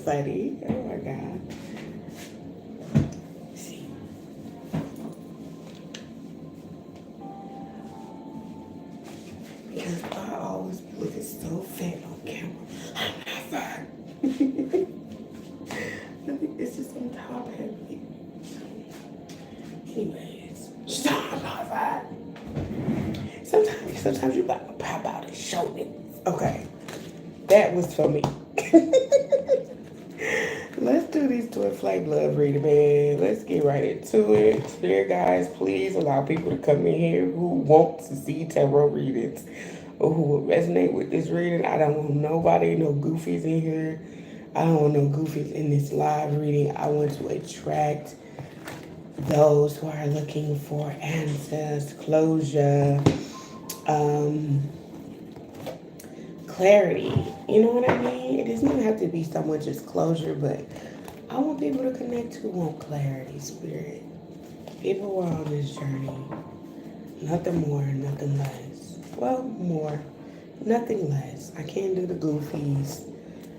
funny. Oh my God. See. Because I always be looking so fat on camera. I'm not fat. I think it's just on top heavy. Anyways, stop, I'm not fat. Sometimes you gotta pop out and show it. Okay, that was for me. Let's do these twin flame love reading, man. Let's get right into it. Spirit guys, please allow people to come in here who want to see tarot readings or who will resonate with this reading. I don't want nobody, no goofies in here. I don't want no goofies in this live reading. I want to attract those who are looking for answers, closure, clarity. You know what I mean? It doesn't even have to be so much as closure, but I want people to connect who want clarity, spirit. People who are on this journey. Nothing more, nothing less. Well, more. Nothing less. I can't do the goofies.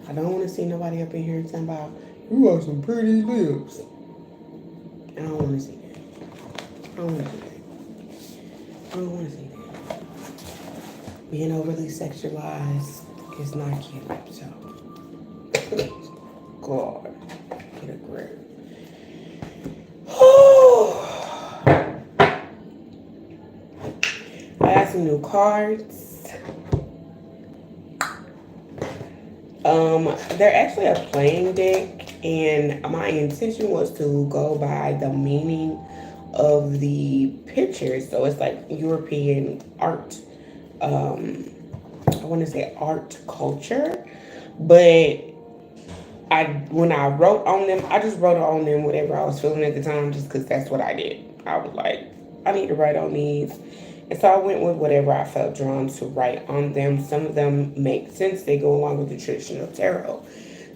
I don't want to see nobody up in here talking about, you got some pretty lips. I don't want to see that. I don't want to see that. I don't want to see that. Being overly sexualized is not cute, so. God, get a grip. I got some new cards. They're actually a playing deck, and my intention was to go by the meaning of the pictures. So it's like European art. I want to say art culture, but when I wrote on them, I just wrote on them whatever I was feeling at the time, just because that's what I did. I was like, I need to write on these. And so I went with whatever I felt drawn to write on them. Some of them make sense. They go along with the traditional tarot.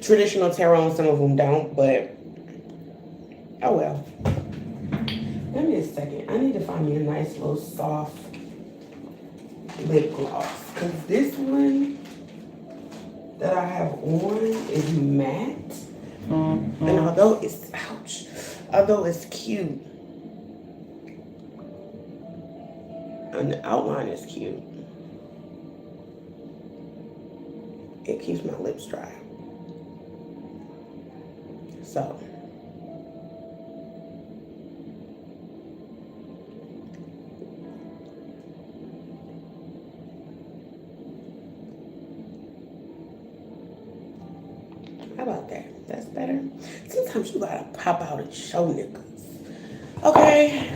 Traditional tarot, and some of them don't, but oh well. Give me a second. I need to find me a nice little soft lip gloss. Because this one that I have on is matte. And although it's cute, and the outline is cute, it keeps my lips dry. So how about that? That's better. Sometimes you gotta pop out and show niggas. Okay.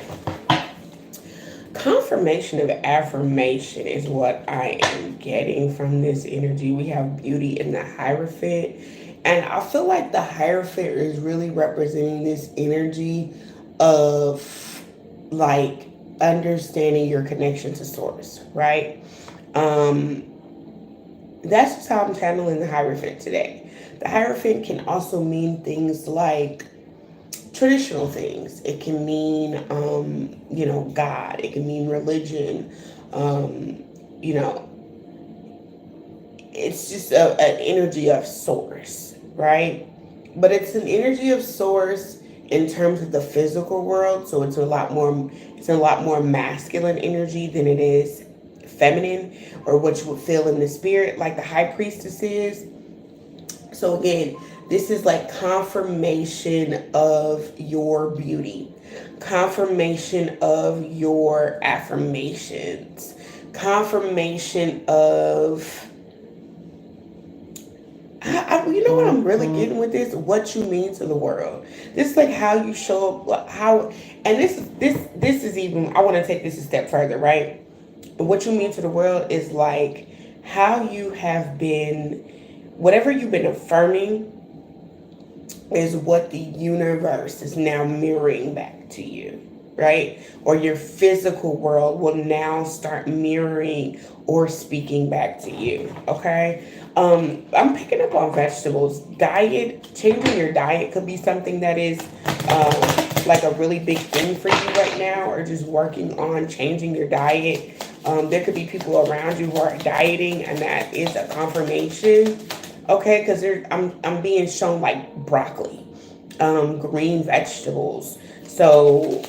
Confirmation of affirmation is what I am getting from this energy. We have beauty in the Hierophant. And I feel like the Hierophant is really representing this energy of like understanding your connection to source, right? That's just how I'm channeling the Hierophant today. The Hierophant can also mean things like traditional things. It can mean, God. It can mean religion. It's just an energy of source, right? But it's an energy of source in terms of the physical world. So it's a lot more masculine energy than it is feminine, or what you would feel in the spirit, like the High Priestess is. So again, this is like confirmation of your beauty, confirmation of your affirmations, confirmation of, you know what I'm really getting with this? What you mean to the world. This is like how you show up, and this is even, I want to take this a step further, right? What you mean to the world is like how you have been, whatever you've been affirming is what the universe is now mirroring back to you, right? Or your physical world will now start mirroring or speaking back to you, okay? I'm picking up on vegetables. Diet, changing your diet could be something that is like a really big thing for you right now, or just working on changing your diet. There could be people around you who are dieting, and that is a confirmation. Okay, because I'm being shown like broccoli, green vegetables. So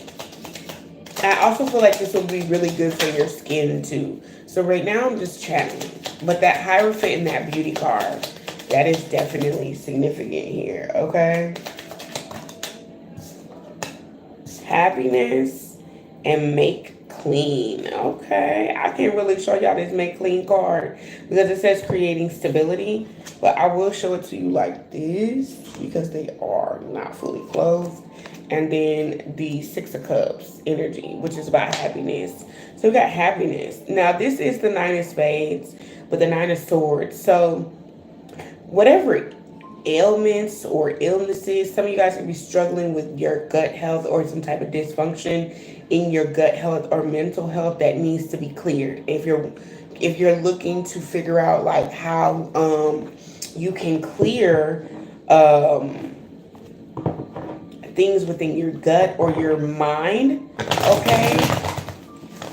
I also feel like this will be really good for your skin too. So right now I'm just chatting, but that Hierophant and that beauty card, that is definitely significant here. Okay, happiness and make clean. Okay, I can't really show y'all this make clean card because it says creating stability, but I will show it to you like this because they are not fully clothed. And then the Six of Cups energy, which is about happiness. So we got happiness. Now this is the Nine of Spades, but the Nine of Swords. So whatever ailments or illnesses, some of you guys could be struggling with your gut health or some type of dysfunction in your gut health or mental health that needs to be cleared. If you're looking to figure out like how you can clear um things within your gut or your mind, okay,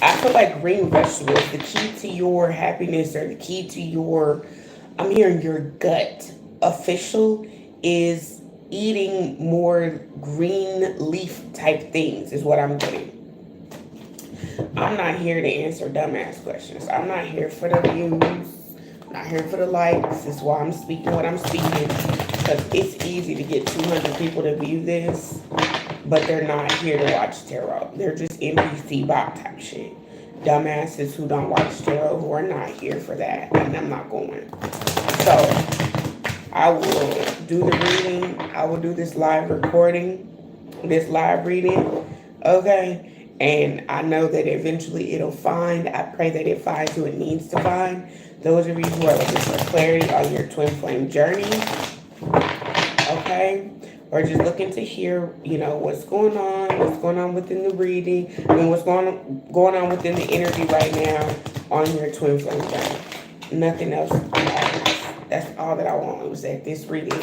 I feel like green vegetables, the key to your happiness or the key to your, I'm hearing your gut official is eating more green leaf type things, is what I'm getting. I'm not here to answer dumbass questions. I'm not here for the views. I'm not here for the likes. This is why I'm speaking what I'm speaking. Because it's easy to get 200 people to view this, but they're not here to watch tarot. They're just NPC bot type shit. Dumbasses who don't watch tarot who are not here for that. And I'm not going. So I will do the reading. I will do this live recording, this live reading. Okay. And I know that eventually it'll find. I pray that it finds who it needs to find. Those of you who are looking for clarity on your twin flame journey, okay, or just looking to hear, what's going on within the reading, what's going on within the energy right now on your twin flame journey. Nothing else matters. That's all that I want, was that this reading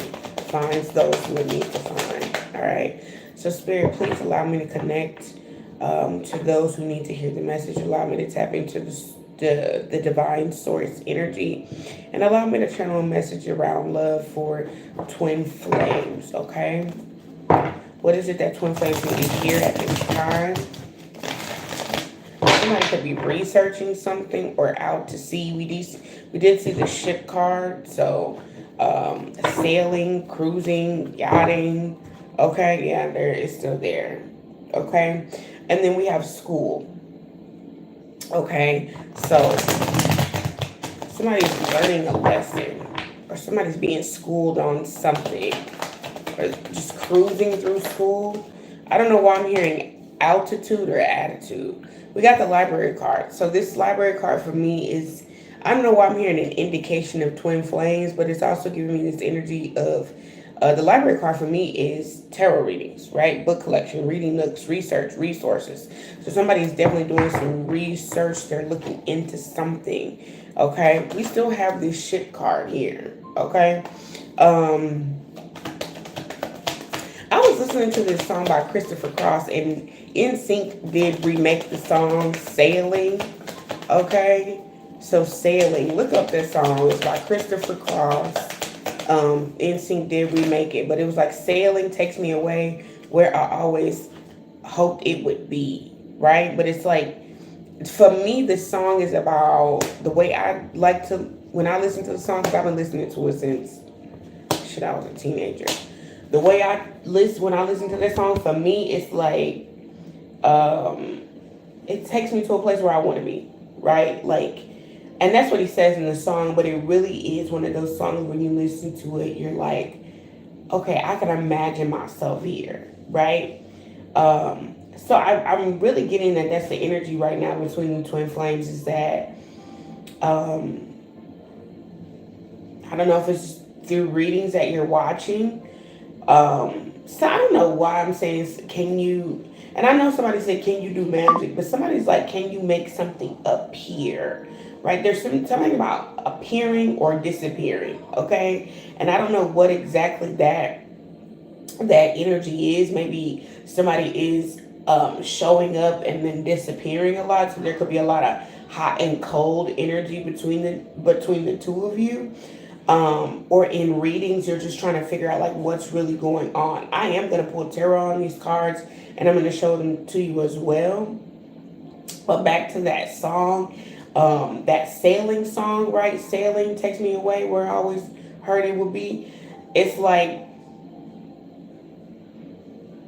finds those who it needs to find. All right. So Spirit, please allow me to connect to those who need to hear the message. Allow me to tap into the divine source energy, and allow me to channel a message around love for twin flames. Okay, what is it that twin flames need to hear at this time? Somebody could be researching something or out to sea. We did see the ship card, so sailing, cruising, yachting. Okay, yeah, there is still there. Okay, and then we have school. Okay, so somebody's learning a lesson, or somebody's being schooled on something, or just cruising through school. I don't know why I'm hearing altitude or attitude. We got the library card. So this library card for me is, I don't know why I'm hearing an indication of twin flames, but it's also giving me this energy of, the library card for me is tarot readings, right? Book collection, reading nooks, research, resources. So somebody's definitely doing some research. They're looking into something, okay? We still have this ship card here, okay? I was listening to this song by Christopher Cross, and NSYNC did remake the song Sailing, okay? So Sailing, look up that song. It's by Christopher Cross. NSYNC did remake it, but it was like sailing takes me away where I always hoped it would be, right? But it's like, for me, this song is about the way I like to, when I listen to the song, because I've been listening to it since, I was a teenager. The way I listen, when I listen to this song, for me, it's like, it takes me to a place where I want to be, right? Like, and that's what he says in the song, but it really is one of those songs when you listen to it, you're like, okay, I can imagine myself here, right? So I'm really getting that that's the energy right now between the twin flames, is that, I don't know if it's through readings that you're watching. So I don't know why I'm saying, can you, and I know somebody said, can you do magic? But somebody's like, can you make something appear? Right? There's something about appearing or disappearing, okay? And I don't know what exactly that energy is. Maybe somebody is showing up and then disappearing a lot. So there could be a lot of hot and cold energy between the two of you. or in readings, you're just trying to figure out like what's really going on. I am going to pull tarot on these cards and I'm going to show them to you as well. But back to that song, that sailing song, right? Sailing takes me away, where I always heard it would be. It's like,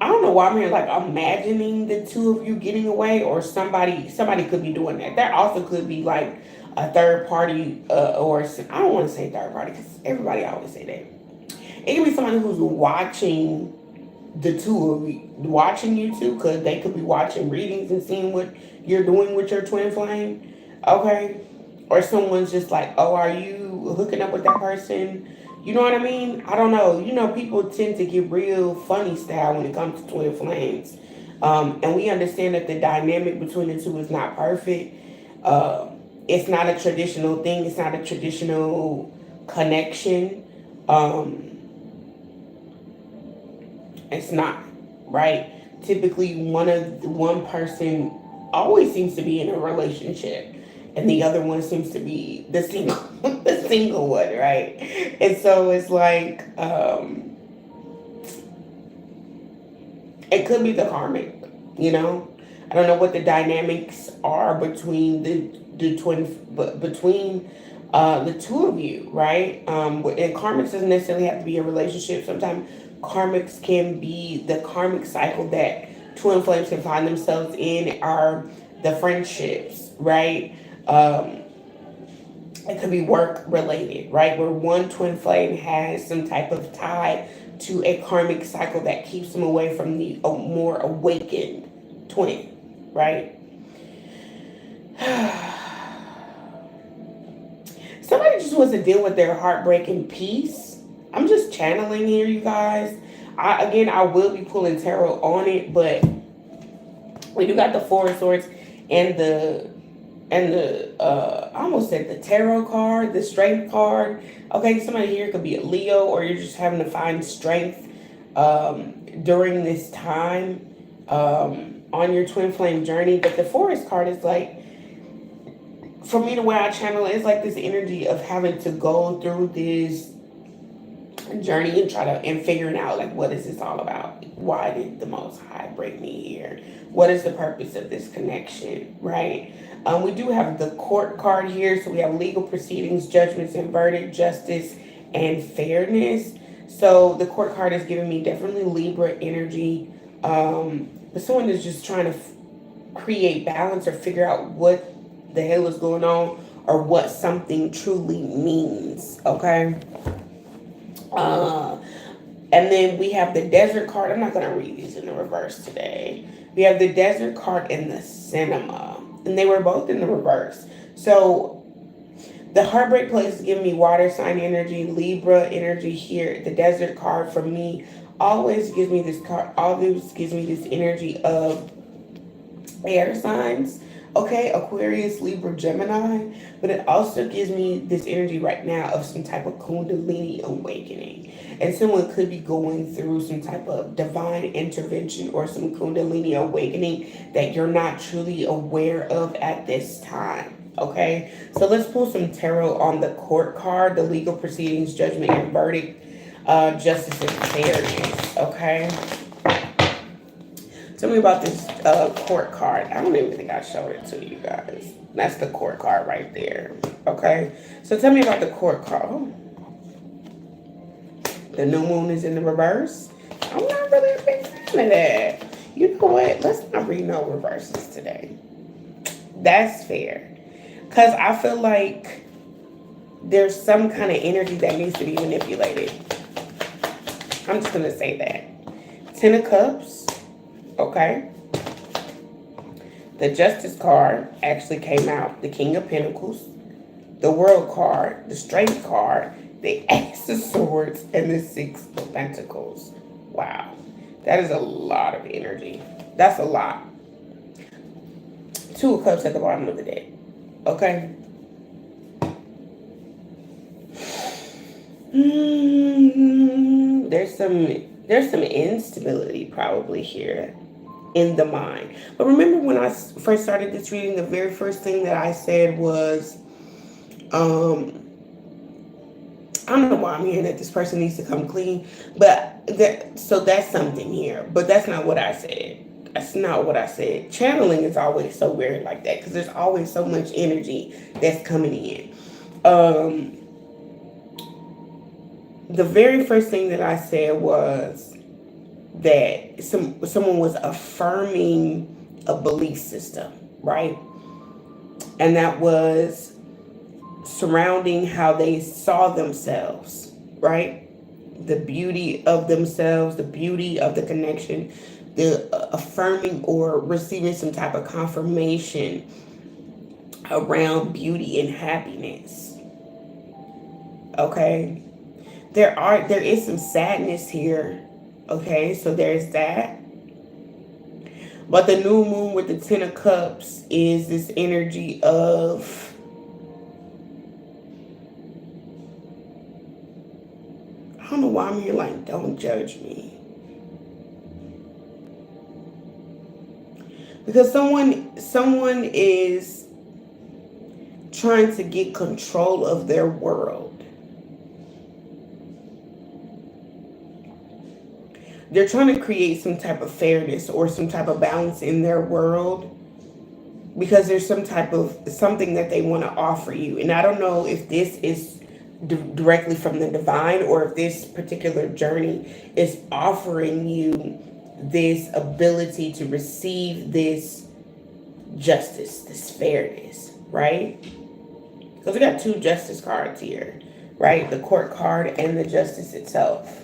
I don't know why I'm here like imagining the two of you getting away, or somebody could be doing that. There also could be like a third party, or I don't want to say third party because everybody always say that. It could be somebody who's watching the two of you, watching you two, because they could be watching readings and seeing what you're doing with your twin flame, okay? Or someone's just like, oh, are you hooking up with that person? You know what I mean? I don't know. You know, people tend to get real funny style when it comes to twin flames. And we understand that the dynamic between the two is not perfect. It's not a traditional thing. It's not a traditional connection. It's not, right? Typically, one person always seems to be in a relationship, and the other one seems to be the single, the single one, right? And so it's like, it could be the karmic, you know. I don't know what the dynamics are between the twin, but between the two of you, right? And karmics doesn't necessarily have to be a relationship. Sometimes karmics can be the karmic cycle that twin flames can find themselves in are the friendships, right? It could be work related, right? Where one twin flame has some type of tie to a karmic cycle that keeps them away from the more awakened twin, right? Somebody just wants to deal with their heartbreak in peace. I'm just channeling here, you guys. I will be pulling tarot on it, but we do got the Four of Swords and the I almost said the tarot card, the strength card. Okay, somebody here could be a Leo, or you're just having to find strength during this time on your twin flame journey. But the Forest card is like, for me, the way I channel it is like this energy of having to go through this journey and and figuring out like, what is this all about? Why did the Most High bring me here? What is the purpose of this connection, right? We do have the court card here, so we have legal proceedings, judgments and verdict, justice and fairness. So the court card is giving me definitely Libra energy, but someone is just trying to create balance or figure out what the hell is going on, or what something truly means, okay? And then we have the desert card. I'm not going to read these in the reverse today. We have the desert card and the cinema, and they were both in the reverse. So the heartbreak place is giving me water sign energy, Libra energy here. The desert card for me always gives me this card, always gives me this energy of air signs. Okay, Aquarius, Libra, Gemini, but it also gives me this energy right now of some type of Kundalini awakening. And someone could be going through some type of divine intervention or some Kundalini awakening that you're not truly aware of at this time. Okay, so let's pull some tarot on the court card, the legal proceedings, judgment and verdict, justice and fairness. Okay. Tell me about this court card. I don't even think I showed it to you guys. That's the court card right there. Okay? So tell me about the court card. Oh. The new moon is in the reverse. I'm not really a big fan of that. You know what? Let's not read no reverses today. That's fair. Because I feel like there's some kind of energy that needs to be manipulated. I'm just going to say that. Ten of Cups. Okay. The Justice card actually came out. The King of Pentacles, the World card, the Strength card, the Ace of Swords, and the Six of Pentacles. Wow. That is a lot of energy. That's a lot. Two of Cups at the bottom of the deck. Okay. There's some instability probably here in the mind. But remember when I first started this reading, the very first thing that I said was I don't know why I'm hearing that this person needs to come clean, but so that's something here. But that's not what I said. That's not what I said. Channeling is always so weird like that because there's always so much energy that's coming in. The very first thing that I said was that someone was affirming a belief system, right? And that was surrounding how they saw themselves, right? The beauty of themselves, the beauty of the connection, the affirming or receiving some type of confirmation around beauty and happiness. Okay? There is some sadness here. Okay, so there's that. But the new moon with the Ten of Cups is this energy of I don't know why I'm here like, don't judge me. Because someone is trying to get control of their world. They're trying to create some type of fairness or some type of balance in their world because there's some type of something that they want to offer you. And I don't know if this is directly from the divine or if this particular journey is offering you this ability to receive this justice, this fairness, right? Because we got two justice cards here, right? The court card and the justice itself.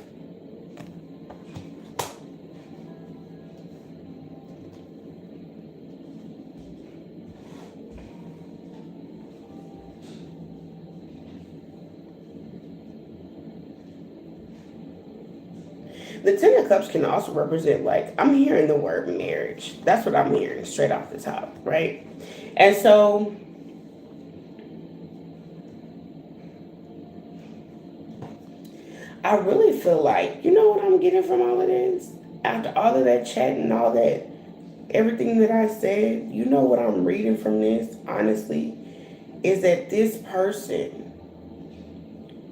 The Ten of Cups can also represent, like, I'm hearing the word marriage. That's what I'm hearing straight off the top, right? And so I really feel like, you know what I'm getting from all of this? After all of that chat and all that, everything that I said, you know what I'm reading from this, honestly, is that this person,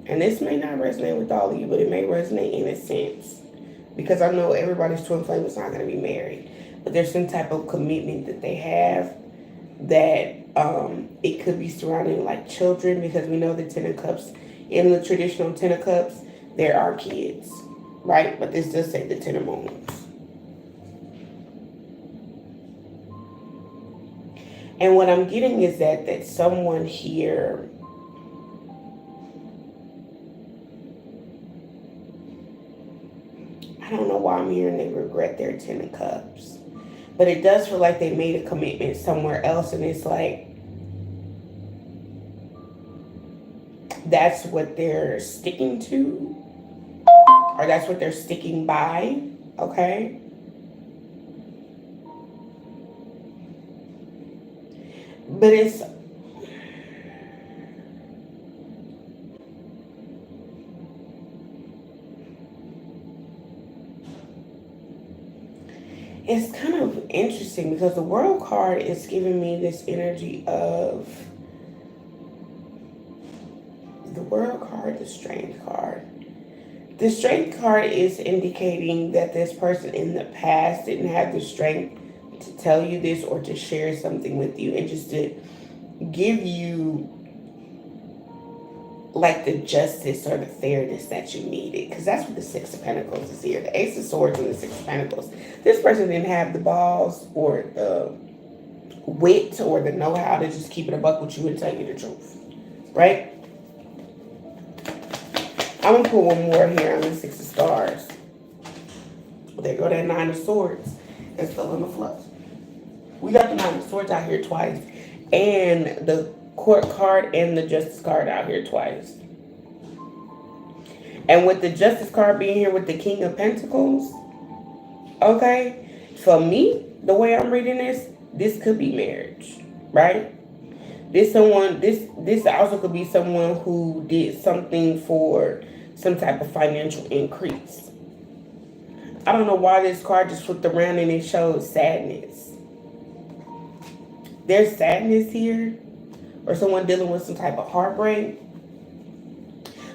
and this may not resonate with all of you, but it may resonate in a sense. Because I know everybody's twin flame is not going to be married. But there's some type of commitment that they have that it could be surrounding like children. Because we know the Ten of Cups, in the traditional Ten of Cups, there are kids. Right? But this does say the Ten of Moons. And what I'm getting is that someone here I don't know why I'm hearing they regret their Ten of Cups. But it does feel like they made a commitment somewhere else and it's like that's what they're sticking to. Or that's what they're sticking by. Okay? But it's kind of interesting because the World card is giving me this energy of the World card, the Strength card. The Strength card is indicating that this person in the past didn't have the strength to tell you this or to share something with you and just to give you like the justice or the fairness that you needed. Because that's what the Six of Pentacles is here. The Ace of Swords and the Six of Pentacles. This person didn't have the balls or the wit or the know-how to just keep it a buck with you and tell you the truth. Right? I'm going to put one more here on the Six of Stars. There go that Nine of Swords. It's still in the flux. We got the Nine of Swords out here twice. And the Court card and the Justice card out here twice. And with the Justice card being here with the King of Pentacles, okay, for me, the way I'm reading this could be marriage, right? This also could be someone who did something for some type of financial increase. I don't know why this card just flipped around and it shows sadness. There's sadness here. Or someone dealing with some type of heartbreak.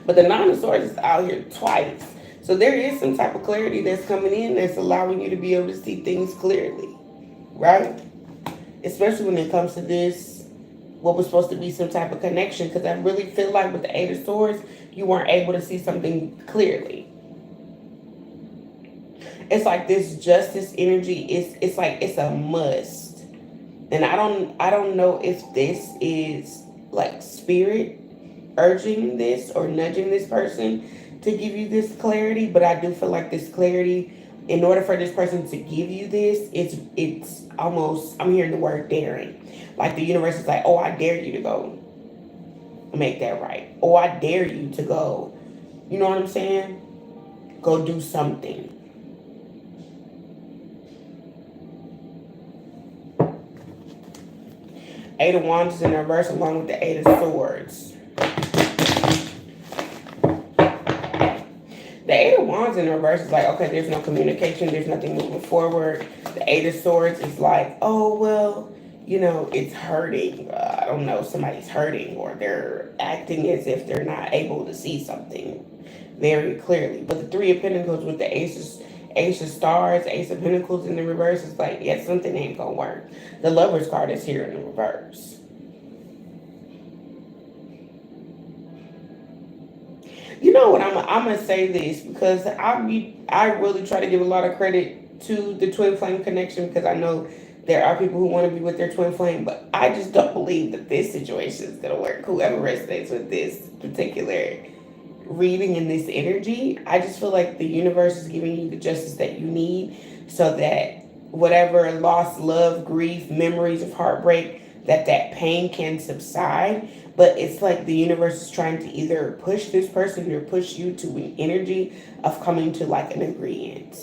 But the Nine of Swords is out here twice. So there is some type of clarity that's coming in that's allowing you to be able to see things clearly, right? Especially when it comes to this, what was supposed to be some type of connection. Because I really feel like with the Eight of Swords, you weren't able to see something clearly. It's like this justice energy it's like it's a must. And I don't know if this is like spirit urging this or nudging this person to give you this clarity, but I do feel like this clarity, in order for this person to give you this, it's almost, I'm hearing the word daring. Like the universe is like, oh, I dare you to go make that right. Oh, I dare you to go, you know what I'm saying? Go do something. Eight of Wands is in reverse along with the Eight of Swords. The Eight of Wands in reverse is like, okay, there's no communication. There's nothing moving forward. The Eight of Swords is like, oh, well, you know, it's hurting. I don't know, somebody's hurting or they're acting as if they're not able to see something very clearly. But the Three of Pentacles with the Ace of Stars, Ace of Pentacles in the reverse is like, yeah, something ain't gonna work. The Lover's card is here in the reverse. You know what, I'm gonna say this because I really try to give a lot of credit to the twin flame connection, because I know there are people who want to be with their twin flame, but I just don't believe that this situation is gonna work. Whoever resonates with this particular reading in this energy, I just feel like the universe is giving you the justice that you need so that whatever loss, love, grief, memories of heartbreak, that pain can subside. But it's like the universe is trying to either push this person or push you to an energy of coming to like an agreement.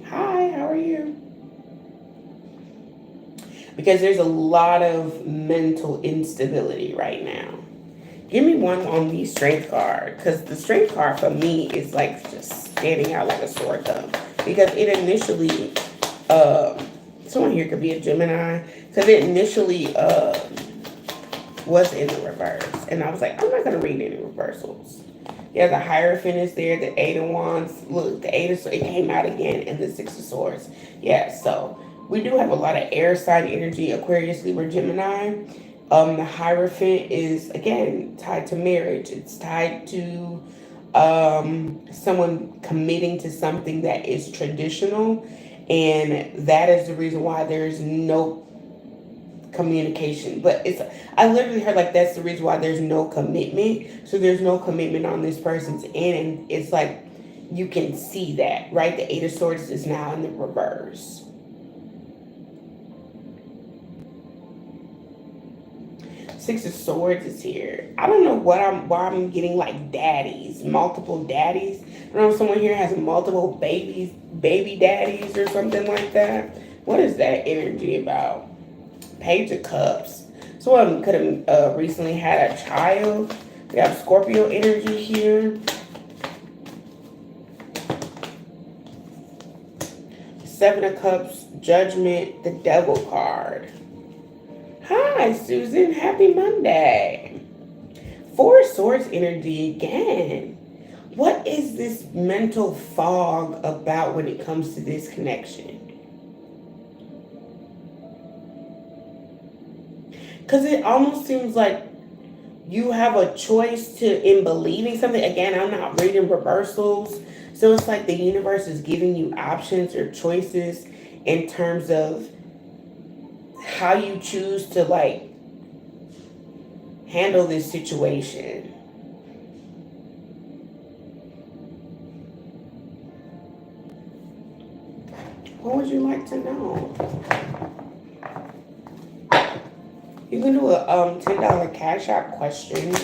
Hi, how are you? Because there's a lot of mental instability right now. Give me one on the Strength card, because the Strength card for me is like just standing out like a sore thumb. Because it initially, someone here could be a Gemini, because it initially was in the reverse. And I was like, I'm not going to read any reversals. Yeah, the Hierophant is there, the Eight of Wands. Look, the Eight of Swords, it came out again, and the Six of Swords. Yeah, so we do have a lot of air sign energy, Aquarius, Libra, Gemini. The Hierophant is, again, tied to marriage. It's tied to someone committing to something that is traditional. And that is the reason why there's no communication. But I literally heard like that's the reason why there's no commitment. So there's no commitment on this person's end. And it's like you can see that, right? The Eight of Swords is now in the reverse. Six of Swords is here. I don't know why I'm getting like daddies, multiple daddies. I don't know if someone here has multiple baby daddies or something like that. What is that energy about? Page of Cups. Someone could have recently had a child. We have Scorpio energy here. Seven of Cups, Judgment, the Devil card. Hi, Susan. Happy Monday. Four of Swords energy again. What is this mental fog about when it comes to this connection? Because it almost seems like you have a choice in believing something. Again, I'm not reading reversals. So it's like the universe is giving you options or choices in terms of how you choose to like handle this situation. What would you like to know? You can do a $10 Cash App question.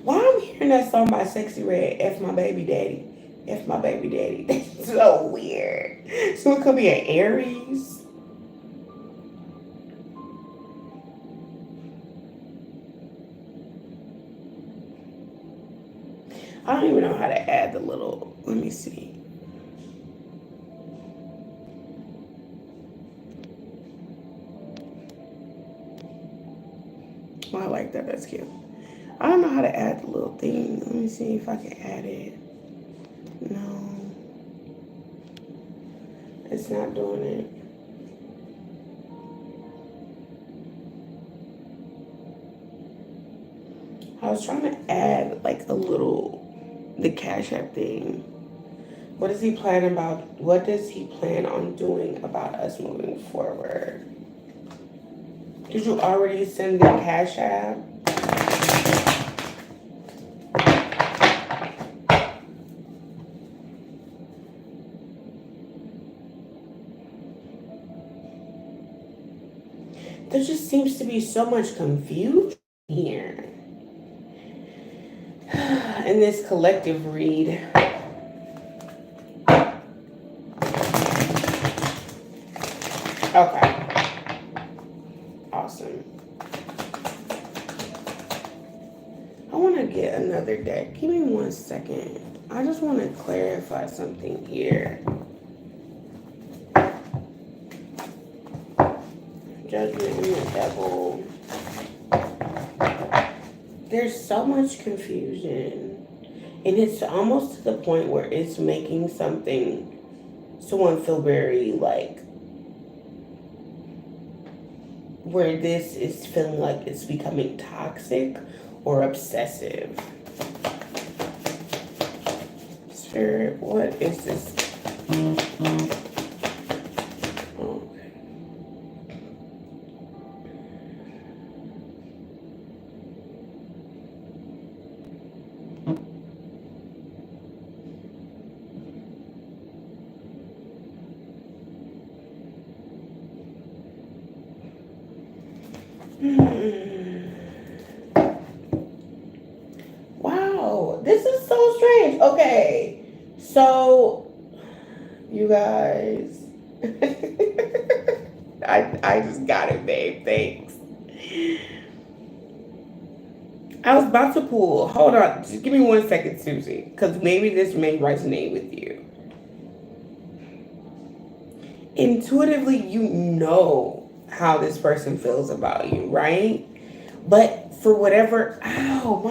Why I'm hearing that song by Sexy Red, F My Baby Daddy. F My Baby Daddy. That's so weird. So it could be an Aries. I don't even know how to add the little, let me see. Oh, I like that. That's cute. I don't know how to add the little thing. Let me see if I can add it. No, it's not doing it. I was trying to add like a little the Cash App thing. What does he plan about? What does he plan on doing about us moving forward? Did you already send the Cash App? There just seems to be so much confusion here in this collective read. Okay. Awesome. I want to get another deck. Give me 1 second. I just want to clarify something here. Judgment and the Devil. There's so much confusion. And it's almost to the point where it's making someone feel very like, where this is feeling like it's becoming toxic or obsessive. Spirit, what is this? Wow, this is so strange. Okay, so you guys, I just got it, babe. Thanks. I was about to pull. Hold on, just give me 1 second, Susie, because maybe this may resonate with you. Intuitively, you know how this person feels about you, right? But for whatever, ow,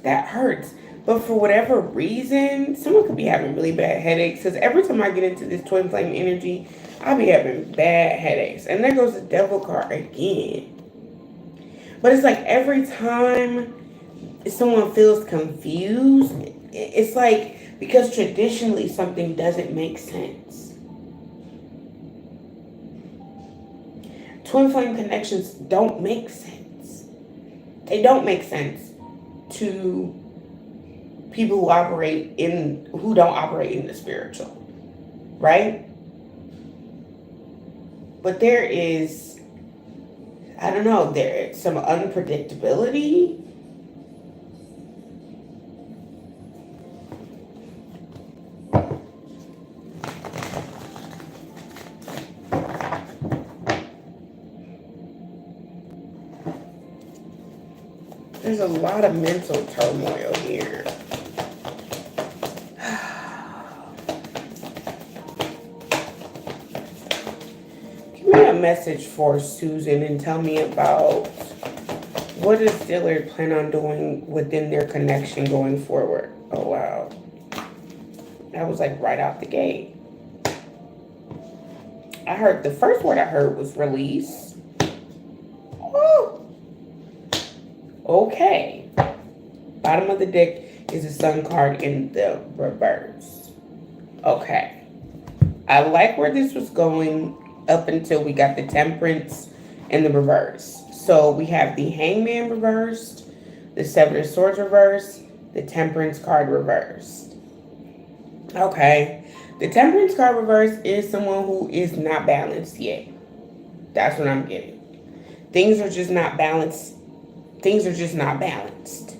that hurts. But for whatever reason, someone could be having really bad headaches. Because every time I get into this twin flame energy, I'll be having bad headaches. And there goes the Devil card again. But it's like every time someone feels confused, it's like because traditionally something doesn't make sense. Twin flame connections don't make sense. They don't make sense to people who don't operate in the spiritual, right? But there is, I don't know, there's some unpredictability. There's a lot of mental turmoil here. Give me a message for Susan and tell me about what does Dillard plan on doing within their connection going forward. Oh, wow. That was like right out the gate. The first word I heard was release. Woo! Okay. Bottom of the deck is the Sun card in the reverse. Okay. I like where this was going up until we got the Temperance in the reverse. So we have the Hangman reversed, the Seven of Swords reversed, the Temperance card reversed. Okay. The Temperance card reversed is someone who is not balanced yet. That's what I'm getting. Things are just not balanced. Things are just not balanced.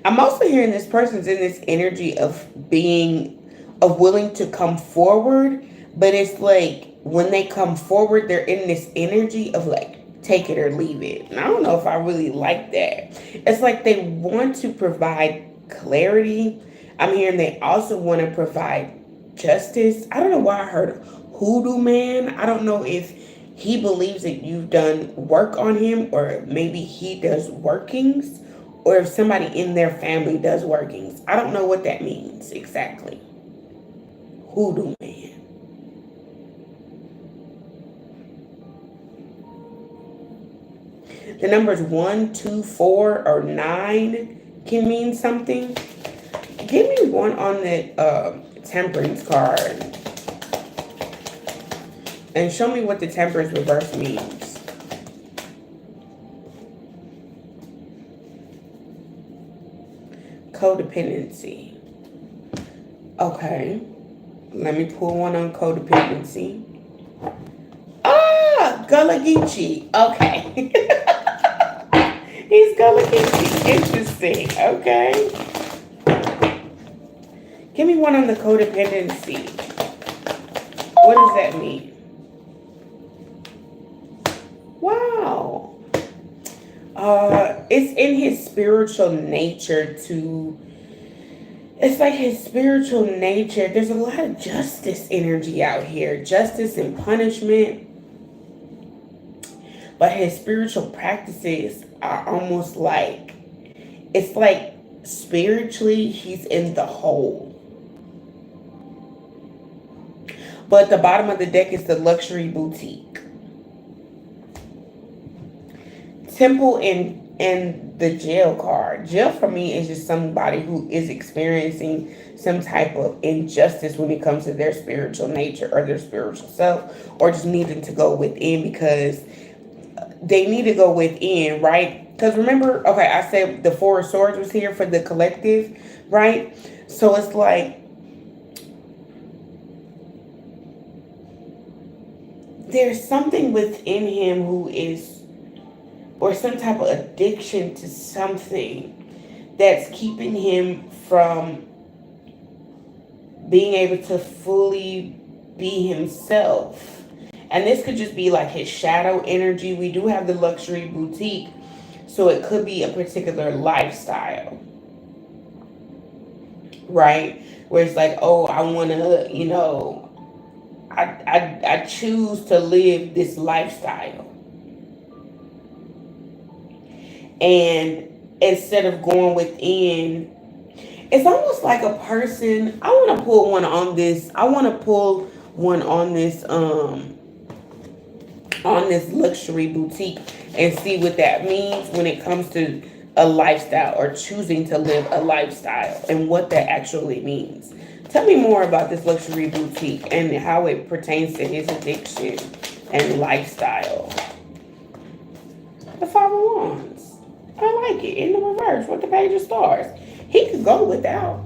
I'm also hearing this person's in this energy of willing to come forward, but it's like when they come forward, they're in this energy of like, take it or leave it. And I don't know if I really like that. It's like they want to provide clarity. I'm hearing they also want to provide justice. I don't know why I heard Hoodoo Man. I don't know if he believes that you've done work on him, or maybe he does workings, or if somebody in their family does workings. I don't know what that means exactly. Hoodoo man. The numbers 1, 2, 4, or 9 can mean something. Give me one on the temperance card. And show me what the temperance reverse means. Codependency. Okay. Let me pull one on codependency. Ah, Gullah Geechee. Okay. He's Gullah Geechee. Interesting. Okay. Give me one on the codependency. What does that mean? Wow. It's in his spiritual nature to, it's like his spiritual nature. There's a lot of justice energy out here, justice and punishment. But his spiritual practices are almost like, it's like spiritually he's in the hole. But the bottom of the deck is the luxury boutique. Temple and the jail card. Jail for me is just somebody who is experiencing some type of injustice when it comes to their spiritual nature or their spiritual self, or just needing to go within because they need to go within, right? Because remember, okay, I said the Four of Swords was here for the collective, right? So it's like there's something within him who is, or some type of addiction to something that's keeping him from being able to fully be himself. And this could just be like his shadow energy. We do have the luxury boutique, so it could be a particular lifestyle, right? Where it's like, oh, I want to, I choose to live this lifestyle. And instead of going within, it's almost like a person. I want to pull one on this. I want to pull one on this luxury boutique and see what that means when it comes to a lifestyle or choosing to live a lifestyle and what that actually means. Tell me more about this luxury boutique and how it pertains to his addiction and lifestyle. The Five of Wands. I like it. In the reverse with the Page of Stars. He could go without.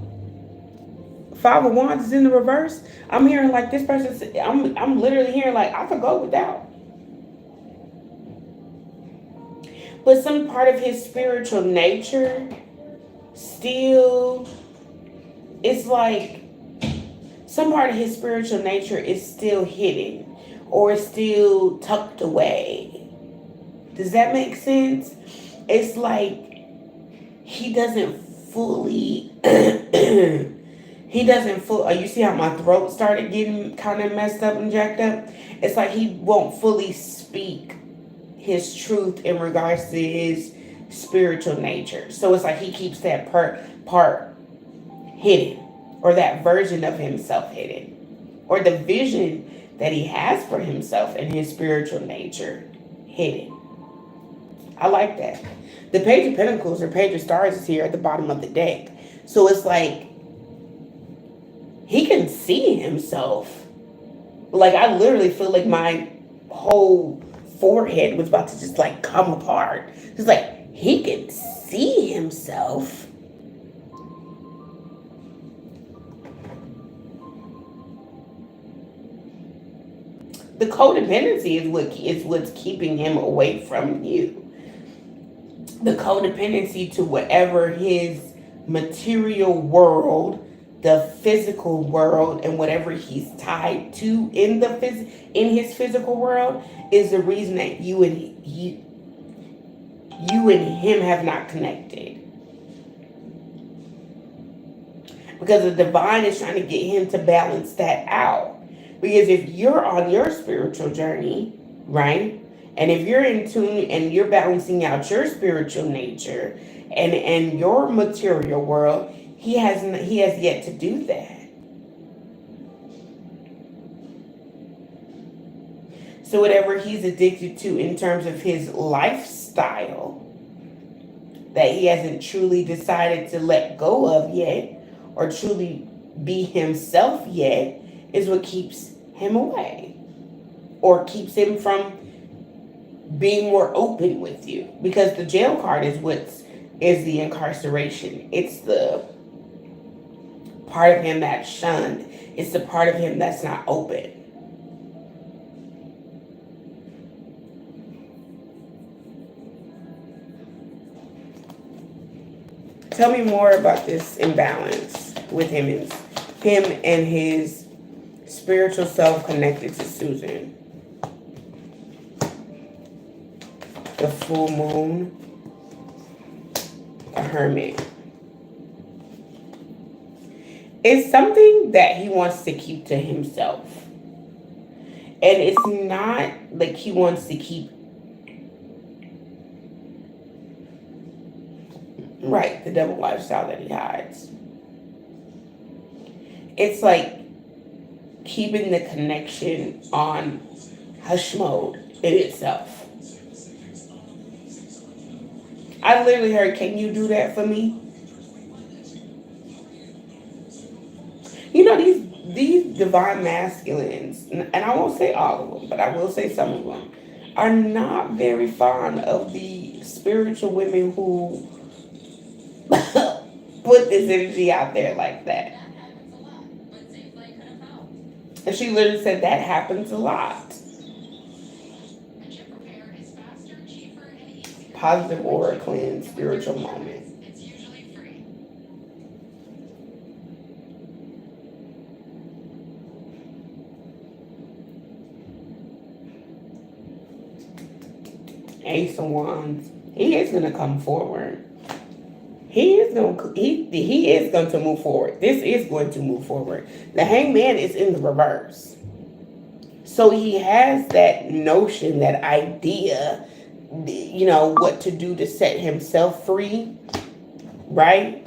Five of Wands is in the reverse. I'm hearing like this person, I'm literally hearing like I could go without. But some part of his spiritual nature still, it's like some part of his spiritual nature is still hidden or is still tucked away. Does that make sense? It's like he doesn't fully, you see how my throat started getting kind of messed up and jacked up? It's like he won't fully speak his truth in regards to his spiritual nature. So it's like he keeps that part hidden, or that version of himself hidden, or the vision that he has for himself and his spiritual nature hidden. I like that. The Page of Pentacles or Page of Stars is here at the bottom of the deck. So it's like he can see himself. Like I literally feel like my whole forehead was about to just like come apart. It's like he can see himself. The codependency is what's keeping him away from you. The codependency to whatever his material world, the physical world, and whatever he's tied to in his physical world is the reason that you and him have not connected. Because the divine is trying to get him to balance that out. Because if you're on your spiritual journey, right? And if you're in tune and you're balancing out your spiritual nature and your material world, he has yet to do that. So whatever he's addicted to in terms of his lifestyle that he hasn't truly decided to let go of yet or truly be himself yet is what keeps him away or keeps him from being more open with you, because the jail card is the incarceration. It's the part of him that's shunned. It's the part of him that's not open. Tell me more about this imbalance with him and his spiritual self connected to Susan. The full moon, a hermit. It's something that he wants to keep to himself. And it's not like he wants to keep, right, the double lifestyle that he hides. It's like keeping the connection on hush mode in itself. I literally heard, can you do that for me? You know, these divine masculines, and I won't say all of them, but I will say some of them, are not very fond of the spiritual women who put this energy out there like that. And she literally said that happens a lot. Positive aura cleanse, spiritual moment. Ace of Wands. He is gonna come forward. He is going to move forward. This is going to move forward. The Hangman is in the reverse. So he has that notion, that idea, you know, what to do to set himself free, right?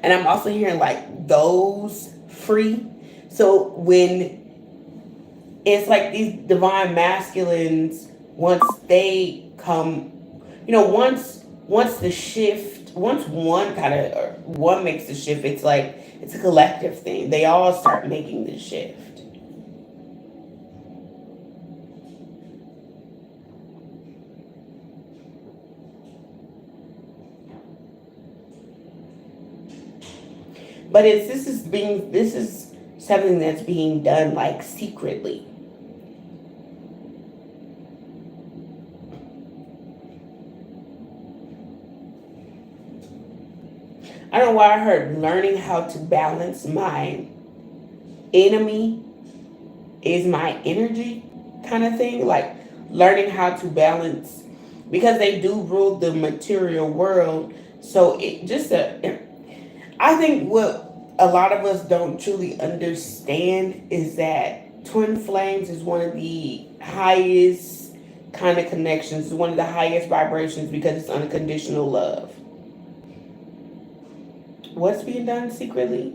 And I'm also hearing like those free. So when it's like these divine masculines, once they come, you know, once the shift, once one makes the shift, it's like it's a collective thing. They all start making the shift. But this is something that's being done like secretly. I don't know why I heard learning how to balance my enemy is my energy kind of thing. Like learning how to balance, because they do rule the material world. So I think what a lot of us don't truly understand is that twin flames is one of the highest kind of connections, one of the highest vibrations, because it's unconditional love. What's being done secretly?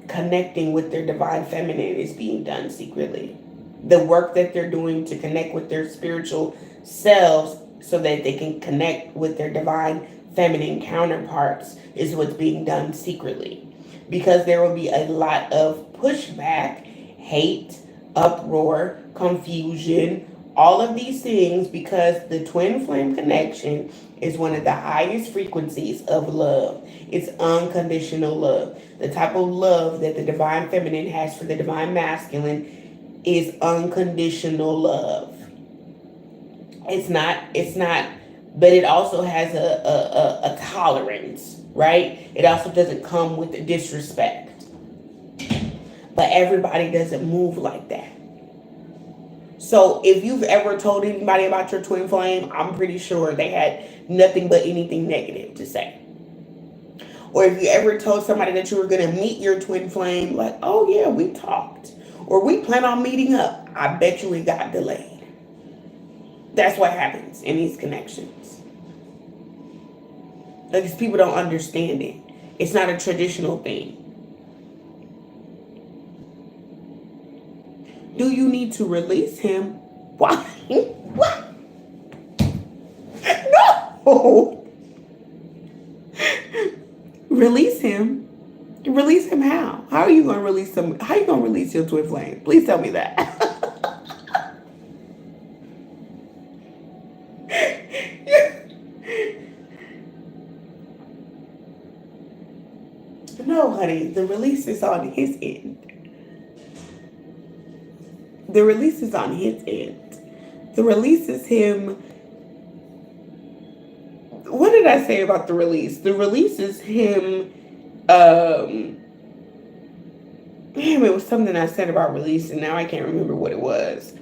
Connecting with their divine feminine is being done secretly. The work that they're doing to connect with their spiritual selves so that they can connect with their divine feminine counterparts is what's being done secretly. Because there will be a lot of pushback, hate, uproar, confusion, all of these things, because the twin flame connection is one of the highest frequencies of love. It's unconditional love. The type of love that the divine feminine has for the divine masculine is unconditional love. It's not, but it also has a tolerance, right? It also doesn't come with the disrespect. But everybody doesn't move like that. So if you've ever told anybody about your twin flame, I'm pretty sure they had nothing but anything negative to say. Or if you ever told somebody that you were going to meet your twin flame, like, oh yeah, we talked, or we plan on meeting up, I bet you it got delayed. That's what happens in these connections. Like, these people don't understand it. It's not a traditional thing. Do you need to release him? Why? What? No. Release him. Release him how? How are you gonna release him? How are you gonna release your twin flame? Please tell me that. No, honey, the release is on his end. The release is on his end. The release is him. What did I say about the release? The release is him. Damn, it was something I said about release, and now I can't remember what it was.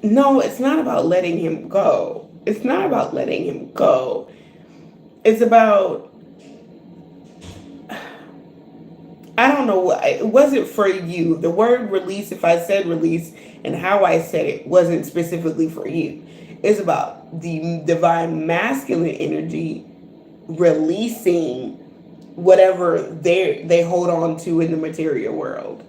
No, it's not about letting him go. It's not about letting him go. It's about, I don't know what, it wasn't for you. The word release, if I said release and how I said it, wasn't specifically for you. It's about the divine masculine energy releasing whatever they hold on to in the material world.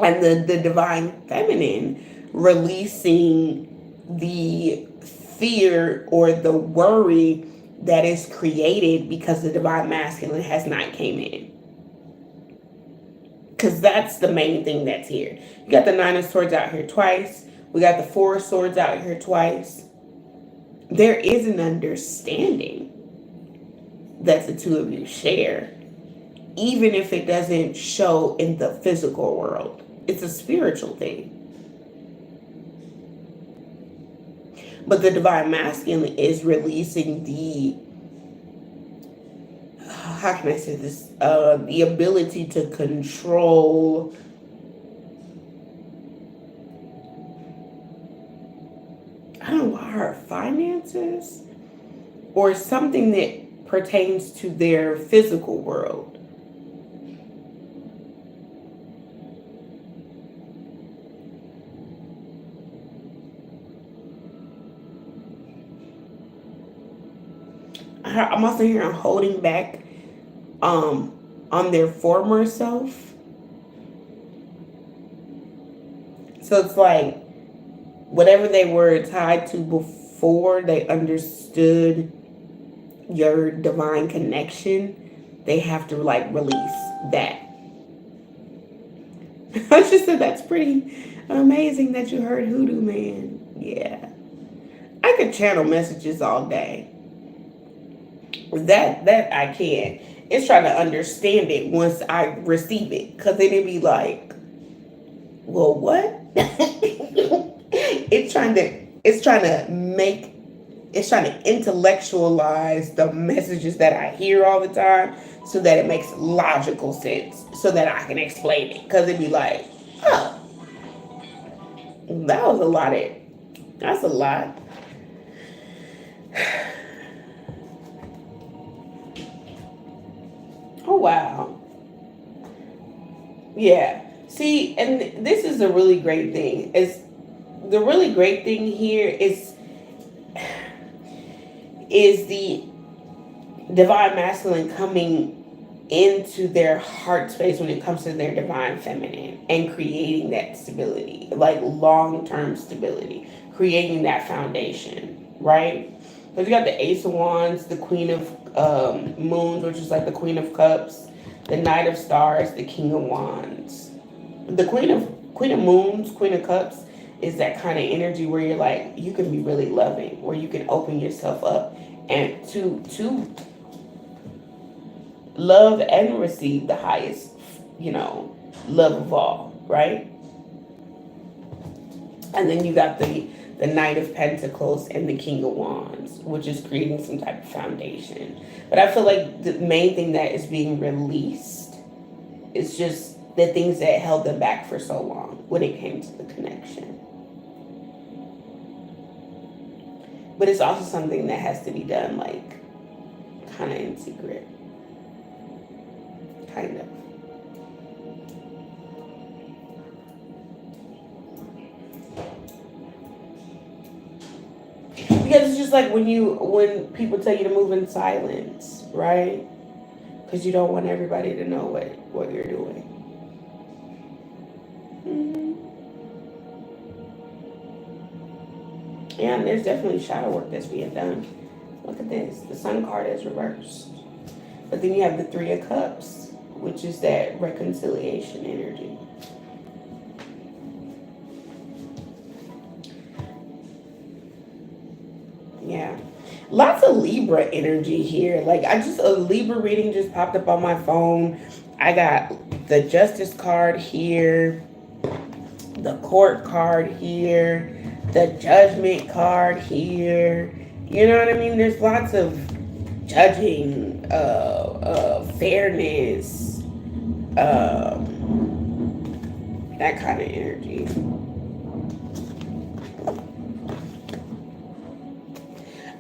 And the divine feminine releasing the fear or the worry that is created because the divine masculine has not came in. Because that's the main thing that's here. You got the Nine of Swords out here twice. We got the Four of Swords out here twice. There is an understanding that the two of you share, even if it doesn't show in the physical world. It's a spiritual thing. But the divine masculine is releasing the, how can I say this? The ability to control I don't know, our finances or something that pertains to their physical world. I'm also hearing holding back on their former self. So it's like whatever they were tied to before they understood your divine connection, they have to like release that. I just said that's pretty amazing that you heard Hoodoo Man. Yeah. I could channel messages all day. That I can. It's trying to understand it once I receive it. Because then it'd be like, well, what? it's trying to intellectualize the messages that I hear all the time so that it makes logical sense so that I can explain it. Because it'd be like, oh, that was a lot. That's a lot. Oh, wow. Yeah. See, and this is a really great thing. The really great thing here is the divine masculine coming into their heart space when it comes to their divine feminine and creating that stability, like long-term stability, creating that foundation, right? So you got the Ace of Wands, the Queen of Moons, which is like the Queen of Cups, the Knight of Stars, the King of Wands. The Queen of Moons, Queen of Cups is that kind of energy where you're like, you can be really loving, where you can open yourself up and to love and receive the highest, love of all, right? And then you got the Knight of Pentacles and the King of Wands, which is creating some type of foundation. But I feel like the main thing that is being released is just the things that held them back for so long when it came to the connection. But it's also something that has to be done, like, kind of in secret. Kind of. Because it's just like when people tell you to move in silence, right? Because you don't want everybody to know what you're doing. Hmm. Yeah, and there's definitely shadow work that's being done. Look at this. The Sun card is reversed. But then you have the Three of Cups, which is that reconciliation energy. Yeah. Lots of Libra energy here. Like a Libra reading just popped up on my phone. I got the Justice card here, the Court card here, the Judgment card here. You know what I mean? There's lots of judging, fairness, that kind of energy.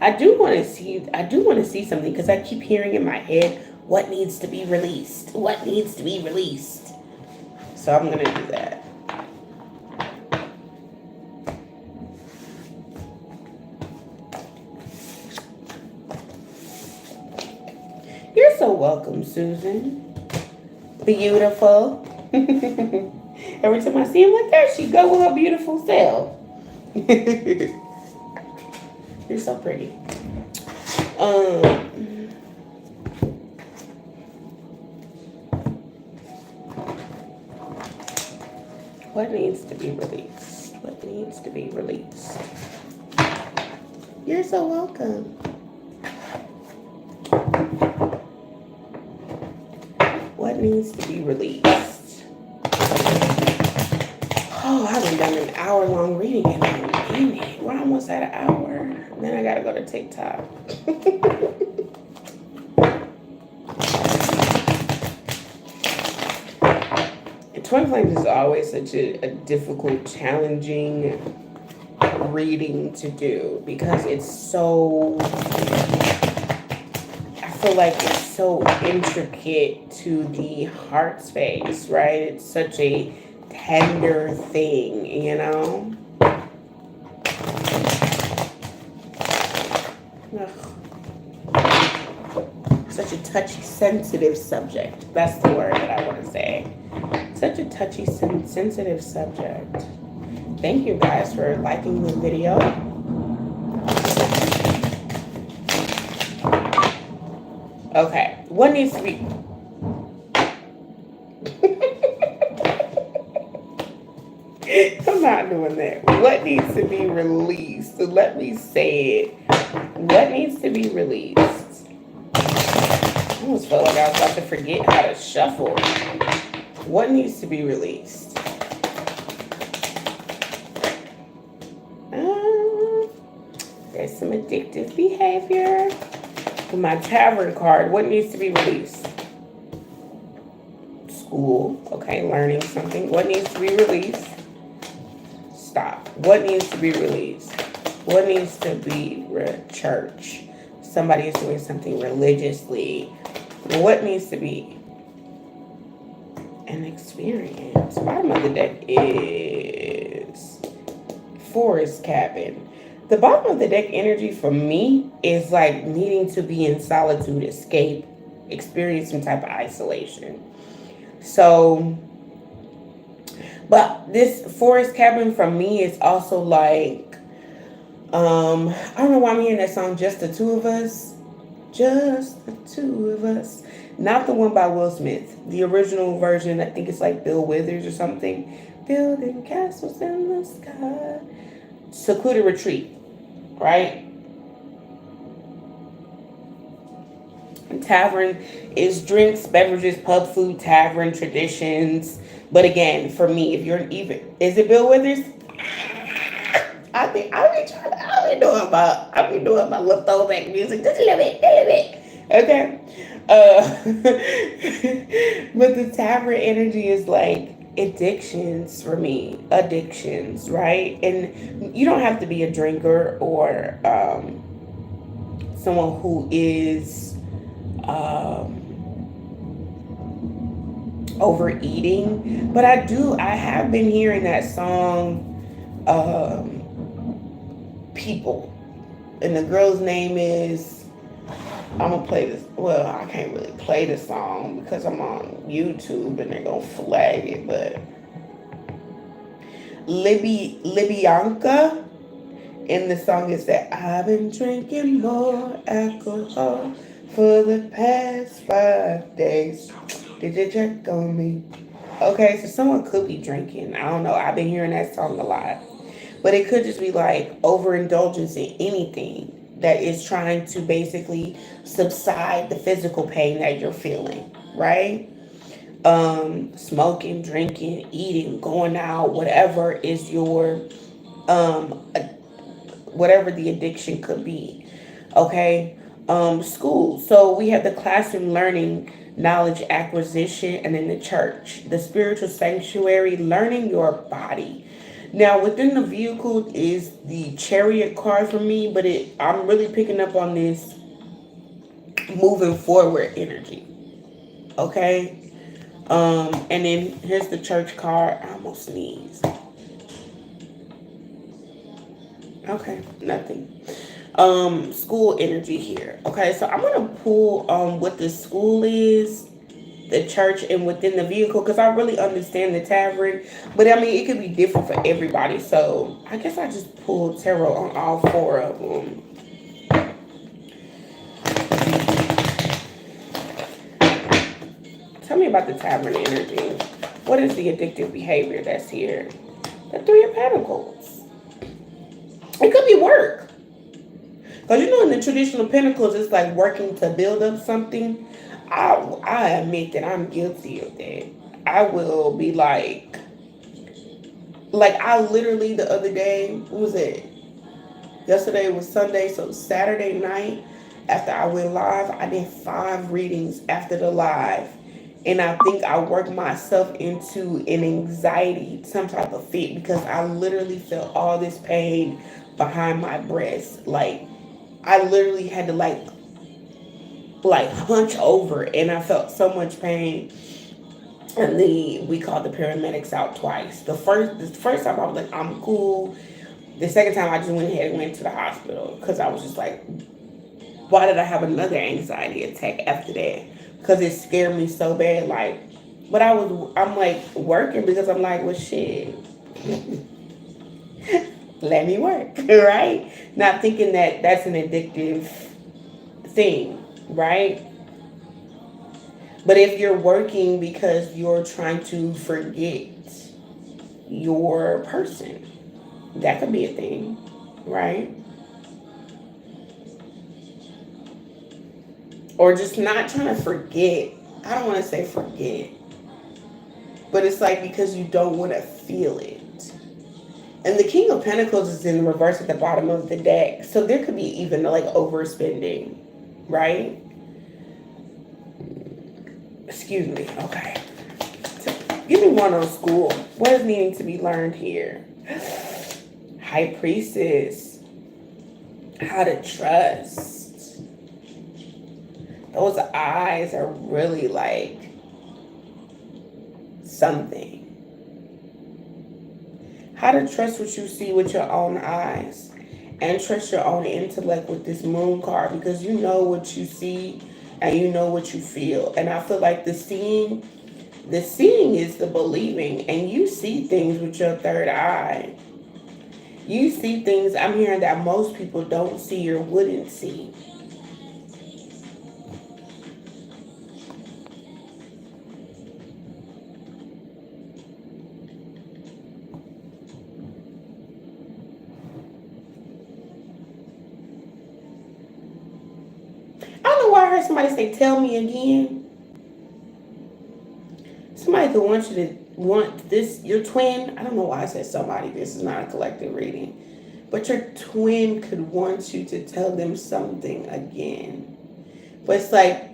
I do want to see something because I keep hearing in my head what needs to be released. What needs to be released. So I'm gonna do that. You're so welcome, Susan. Beautiful. Every time I see him like there she go with her beautiful self. You're so pretty. What needs to be released? What needs to be released? You're so welcome. What needs to be released? Oh, I haven't done an hour-long reading in a minute. We're almost at an hour. And then I gotta go to TikTok. Twin Flames is always such a difficult, challenging reading to do because it's so, I feel like it's so intricate to the heart space, right? It's such a tender thing, you know? Ugh. Such a touchy, sensitive subject. That's the word that I want to say. Such a touchy, sensitive subject. Thank you guys for liking the video. Okay, what needs to be... I'm not doing that. What needs to be released? So let me say it. What needs to be released? I almost felt like I was about to forget how to shuffle. What needs to be released? There's some addictive behavior. For my Tavern card, what needs to be released? School. Okay, learning something. What needs to be released? Stop. What needs to be released? What needs to be church? Somebody is doing something religiously. What needs to be an experience? Bottom of the deck is Forest Cabin. The bottom of the deck energy for me is like needing to be in solitude, escape, experience some type of isolation. So, but this Forest Cabin for me is also like, I don't know why I'm hearing that song, Just the Two of Us. Just the Two of Us. Not the one by Will Smith. The original version, I think it's like Bill Withers or something. Building castles in the sky. Secluded Retreat, right? And tavern is drinks, beverages, pub food, tavern, traditions. But again, for me, if you're even, is it Bill Withers? I've been doing my little throwback music just a little bit. Okay. But the tavern energy is like addictions for me. Addictions, right? And you don't have to be a drinker or someone who is overeating. But I have been hearing that song, People. And the girl's name is, I'm gonna play this. Well, I can't really play the song because I'm on YouTube and they're gonna flag it. But Libyanka, and the song is that I've been drinking more alcohol for the past 5 days. Did you check on me? Okay, so someone could be drinking. I don't know. I've been hearing that song a lot. But it could just be like overindulgence in anything that is trying to basically subside the physical pain that you're feeling, right? Smoking, drinking, eating, going out, whatever is your whatever the addiction could be. Okay. School. So we have the classroom learning, knowledge acquisition, and then the church, the spiritual sanctuary, learning your body. Now, within the vehicle is the chariot card for me, but I'm really picking up on this moving forward energy. Okay. And then here's the church card. I almost sneezed. Okay, nothing. School energy here. Okay, so I'm gonna pull what the school is, the church, and within the vehicle because I really understand the tavern, but I mean it could be different for everybody. So I guess I just pulled tarot on all four of them. Tell me about the tavern energy. What is the addictive behavior that's here? The Three of Pentacles. It could be work. Because you know, in the traditional pentacles, it's like working to build up something. I admit that I'm guilty of that. I will be like I literally the other day, what was it? Yesterday was Sunday, so Saturday night after I went live, I did 5 readings after the live. And I think I worked myself into an anxiety, some type of fit, because I literally felt all this pain behind my breast. Like I literally had to like hunch over, and I felt so much pain. And we called the paramedics out twice. The first time I was like, I'm cool. The second time I just went ahead and went to the hospital because I was just like, why did I have another anxiety attack after that? Because it scared me so bad. Like, but I'm like working because I'm like, well, shit. Let me work, right? Not thinking that that's an addictive thing, right? But if you're working because you're trying to forget your person, that could be a thing, right? Or just not trying to forget. I don't want to say forget, but it's like because you don't want to feel it. And the King of Pentacles is in reverse at the bottom of the deck. So there could be even like overspending, right? Excuse me. Okay. So give me one on school. What is needing to be learned here? High Priestess. How to trust. Those eyes are really like something. How to trust what you see with your own eyes and trust your own intellect with this moon card because you know what you see and you know what you feel. And I feel like the seeing is the believing, and you see things with your third eye. You see things I'm hearing that most people don't see or wouldn't see. I don't know why I heard somebody say, tell me again. Somebody could want this, your twin. I don't know why I said somebody. This is not a collective reading. But your twin could want you to tell them something again. But it's like,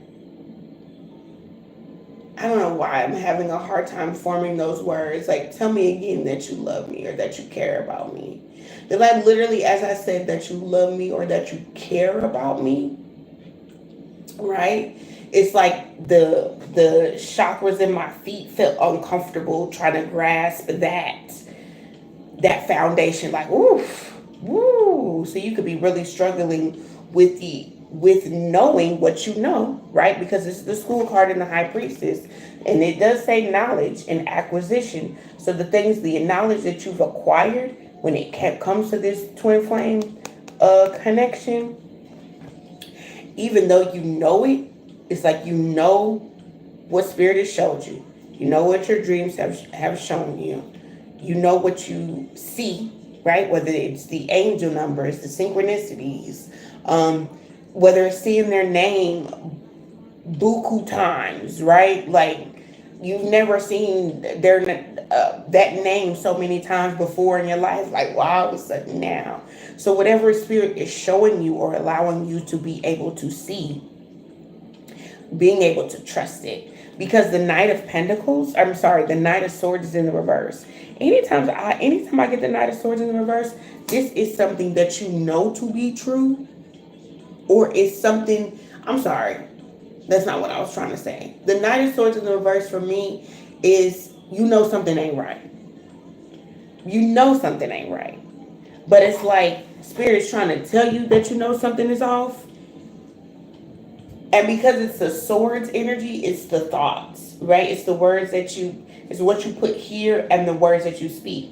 I don't know why I'm having a hard time forming those words. Like, tell me again that you love me or that you care about me. They're like literally, as I said, that you love me or that you care about me, right? It's like the chakras in my feet felt uncomfortable trying to grasp that foundation. Like, oof, Woo! So you could be really struggling with knowing what you know, right? Because it's the school card in the high priestess, and it does say knowledge and acquisition. So the knowledge that you've acquired when comes to this twin flame connection, even though you know it, it's like you know what spirit has showed you. You know what your dreams have shown you. You know what you see, right? Whether it's the angel numbers, the synchronicities, whether it's seeing their name buku times, right? Like you've never seen that name so many times before in your life. Like, wow, all of a sudden now. So whatever spirit is showing you or allowing you to be able to see, being able to trust it. Because the the Knight of Swords is in the reverse. Anytime I get the Knight of Swords in the reverse, this is something that you know to be true, or it's something. I'm sorry, that's not what I was trying to say. The Knight of Swords in the reverse for me is you know something ain't right. You know something ain't right, but it's like spirit is trying to tell you that you know something is off. And because it's the swords energy, it's the thoughts, right? It's the words it's what you put here and the words that you speak.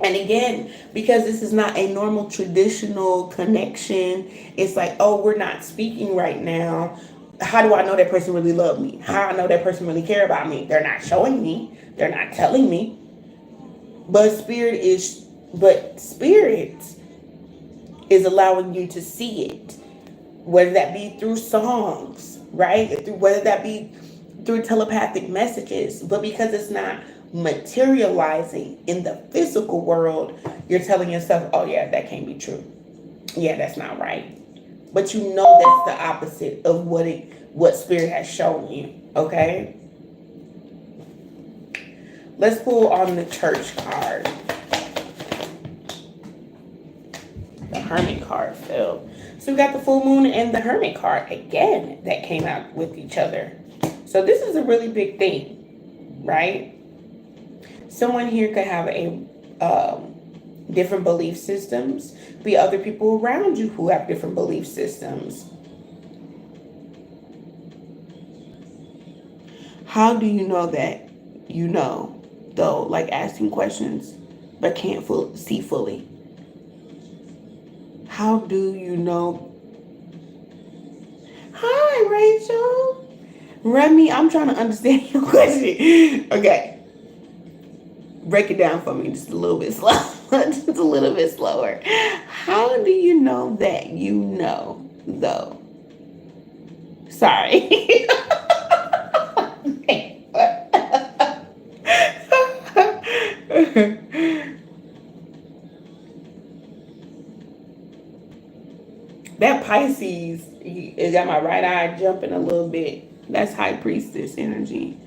And again, because this is not a normal traditional connection, it's like, oh, we're not speaking right now. How do I know that person really loved me? How I know that person really care about me? They're not showing me. They're not telling me. But spirit is allowing you to see it, whether that be through songs, right? Whether that be through telepathic messages. But because it's not materializing in the physical world, you're telling yourself, oh yeah, that can't be true. Yeah, that's not right. But you know that's the opposite of what spirit has shown you. Okay? Let's pull on the church card. The Hermit card fell. So we got the full moon and the Hermit card again that came out with each other. So this is a really big thing, right? Someone here could have a different belief systems, be other people around you who have different belief systems. How do you know that you know, though? Like asking questions, but can't see fully. How do you know? Hi, Rachel. Remy, I'm trying to understand your question. Okay. Break it down for me just a little bit slow. Just a little bit slower. How do you know that you know, though? Sorry. That Pisces is got my right eye jumping a little bit. That's high priestess energy.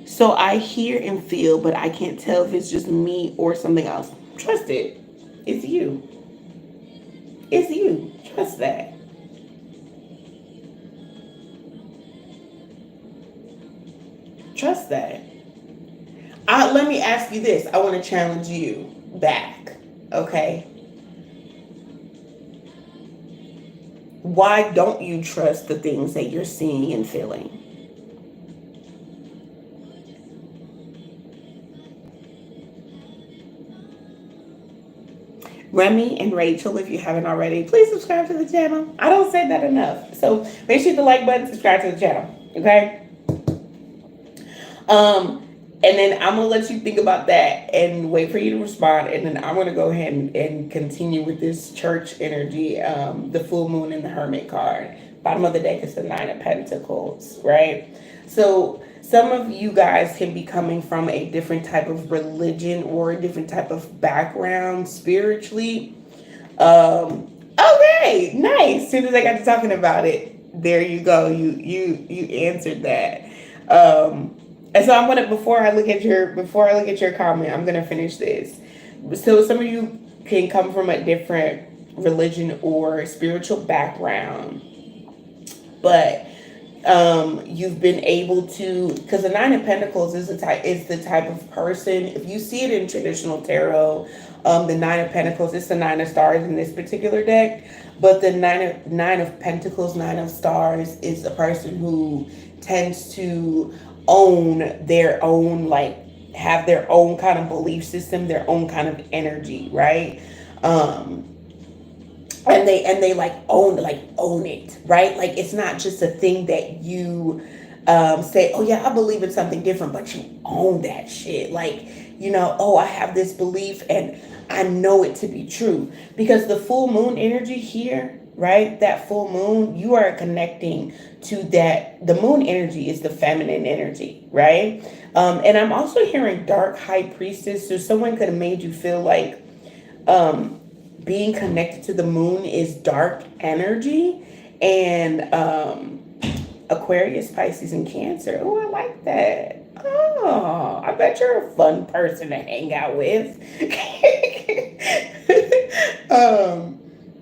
So I hear and feel, but I can't tell if it's just me or something else. Trust it. It's you. It's you. Trust that. Trust that. Let me ask you this. I want to challenge you back. Okay? Why don't you trust the things that you're seeing and feeling? Remy and Rachel, if you haven't already, please subscribe to the channel. I don't say that enough. So make sure you hit the like button, subscribe to the channel. Okay? And then I'm gonna let you think about that and wait for you to respond. And then I'm gonna go ahead and continue with this church energy, the full moon and the Hermit card. Bottom of the deck is the Nine of Pentacles, right? So some of you guys can be coming from a different type of religion or a different type of background spiritually. Okay, nice. As soon as I got to talking about it, there you go. You answered that. And so I'm gonna before I look at your comment, I'm gonna finish this. So some of you can come from a different religion or spiritual background, but You've been able to, because the Nine of Pentacles is the type of person, if you see it in traditional tarot, the Nine of Pentacles, it's the Nine of Stars in this particular deck, but the Nine of Pentacles, Nine of Stars is a person who tends to own their own, like, have their own kind of belief system, their own kind of energy, right? Um, and they like own it, right? Like, it's not just a thing that you say, oh yeah, I believe in something different, but you own that shit. Like, oh, I have this belief and I know it to be true. Because the full moon energy here, right, that full moon, you are connecting to that. The moon energy is the feminine energy, right? And I'm also hearing dark high priestess. So someone could have made you feel like being connected to the moon is dark energy. And Aquarius, Pisces, and Cancer. Oh, I like that. Oh, I bet you're a fun person to hang out with.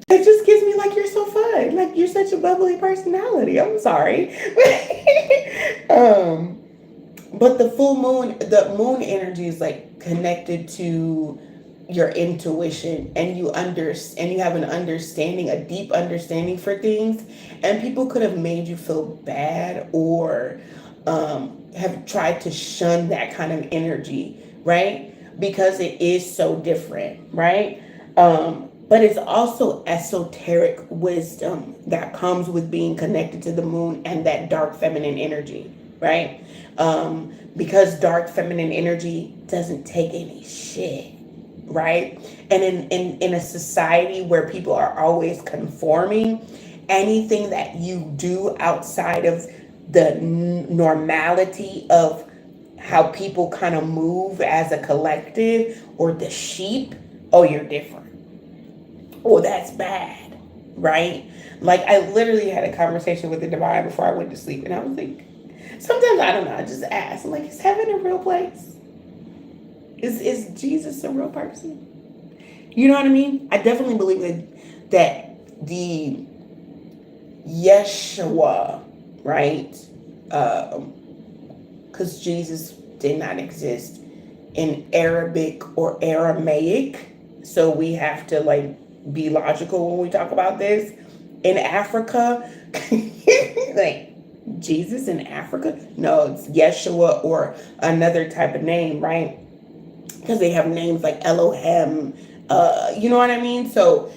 It just gives me like you're so fun. Like, you're such a bubbly personality. I'm sorry. But the moon energy is like connected to your intuition, and you have an understanding, a deep understanding for things, and people could have made you feel bad or have tried to shun that kind of energy, right? Because it is so different, right? But it's also esoteric wisdom that comes with being connected to the moon and that dark feminine energy, right? Because dark feminine energy doesn't take any shit, right? And in a society where people are always conforming, anything that you do outside of the normality of how people kind of move as a collective or the sheep, oh, you're different. Oh, that's bad, right? Like, I literally had a conversation with the divine before I went to sleep, and I was like, sometimes I don't know, I just ask, I'm like, is heaven a real place? Is Jesus a real person? You know what I mean? I definitely believe that the Yeshua, right? Because Jesus did not exist in Arabic or Aramaic, so we have to like be logical when we talk about this. In Africa, like, Jesus in Africa? No, it's Yeshua or another type of name, right? Because they have names like Elohim, you know what I mean? So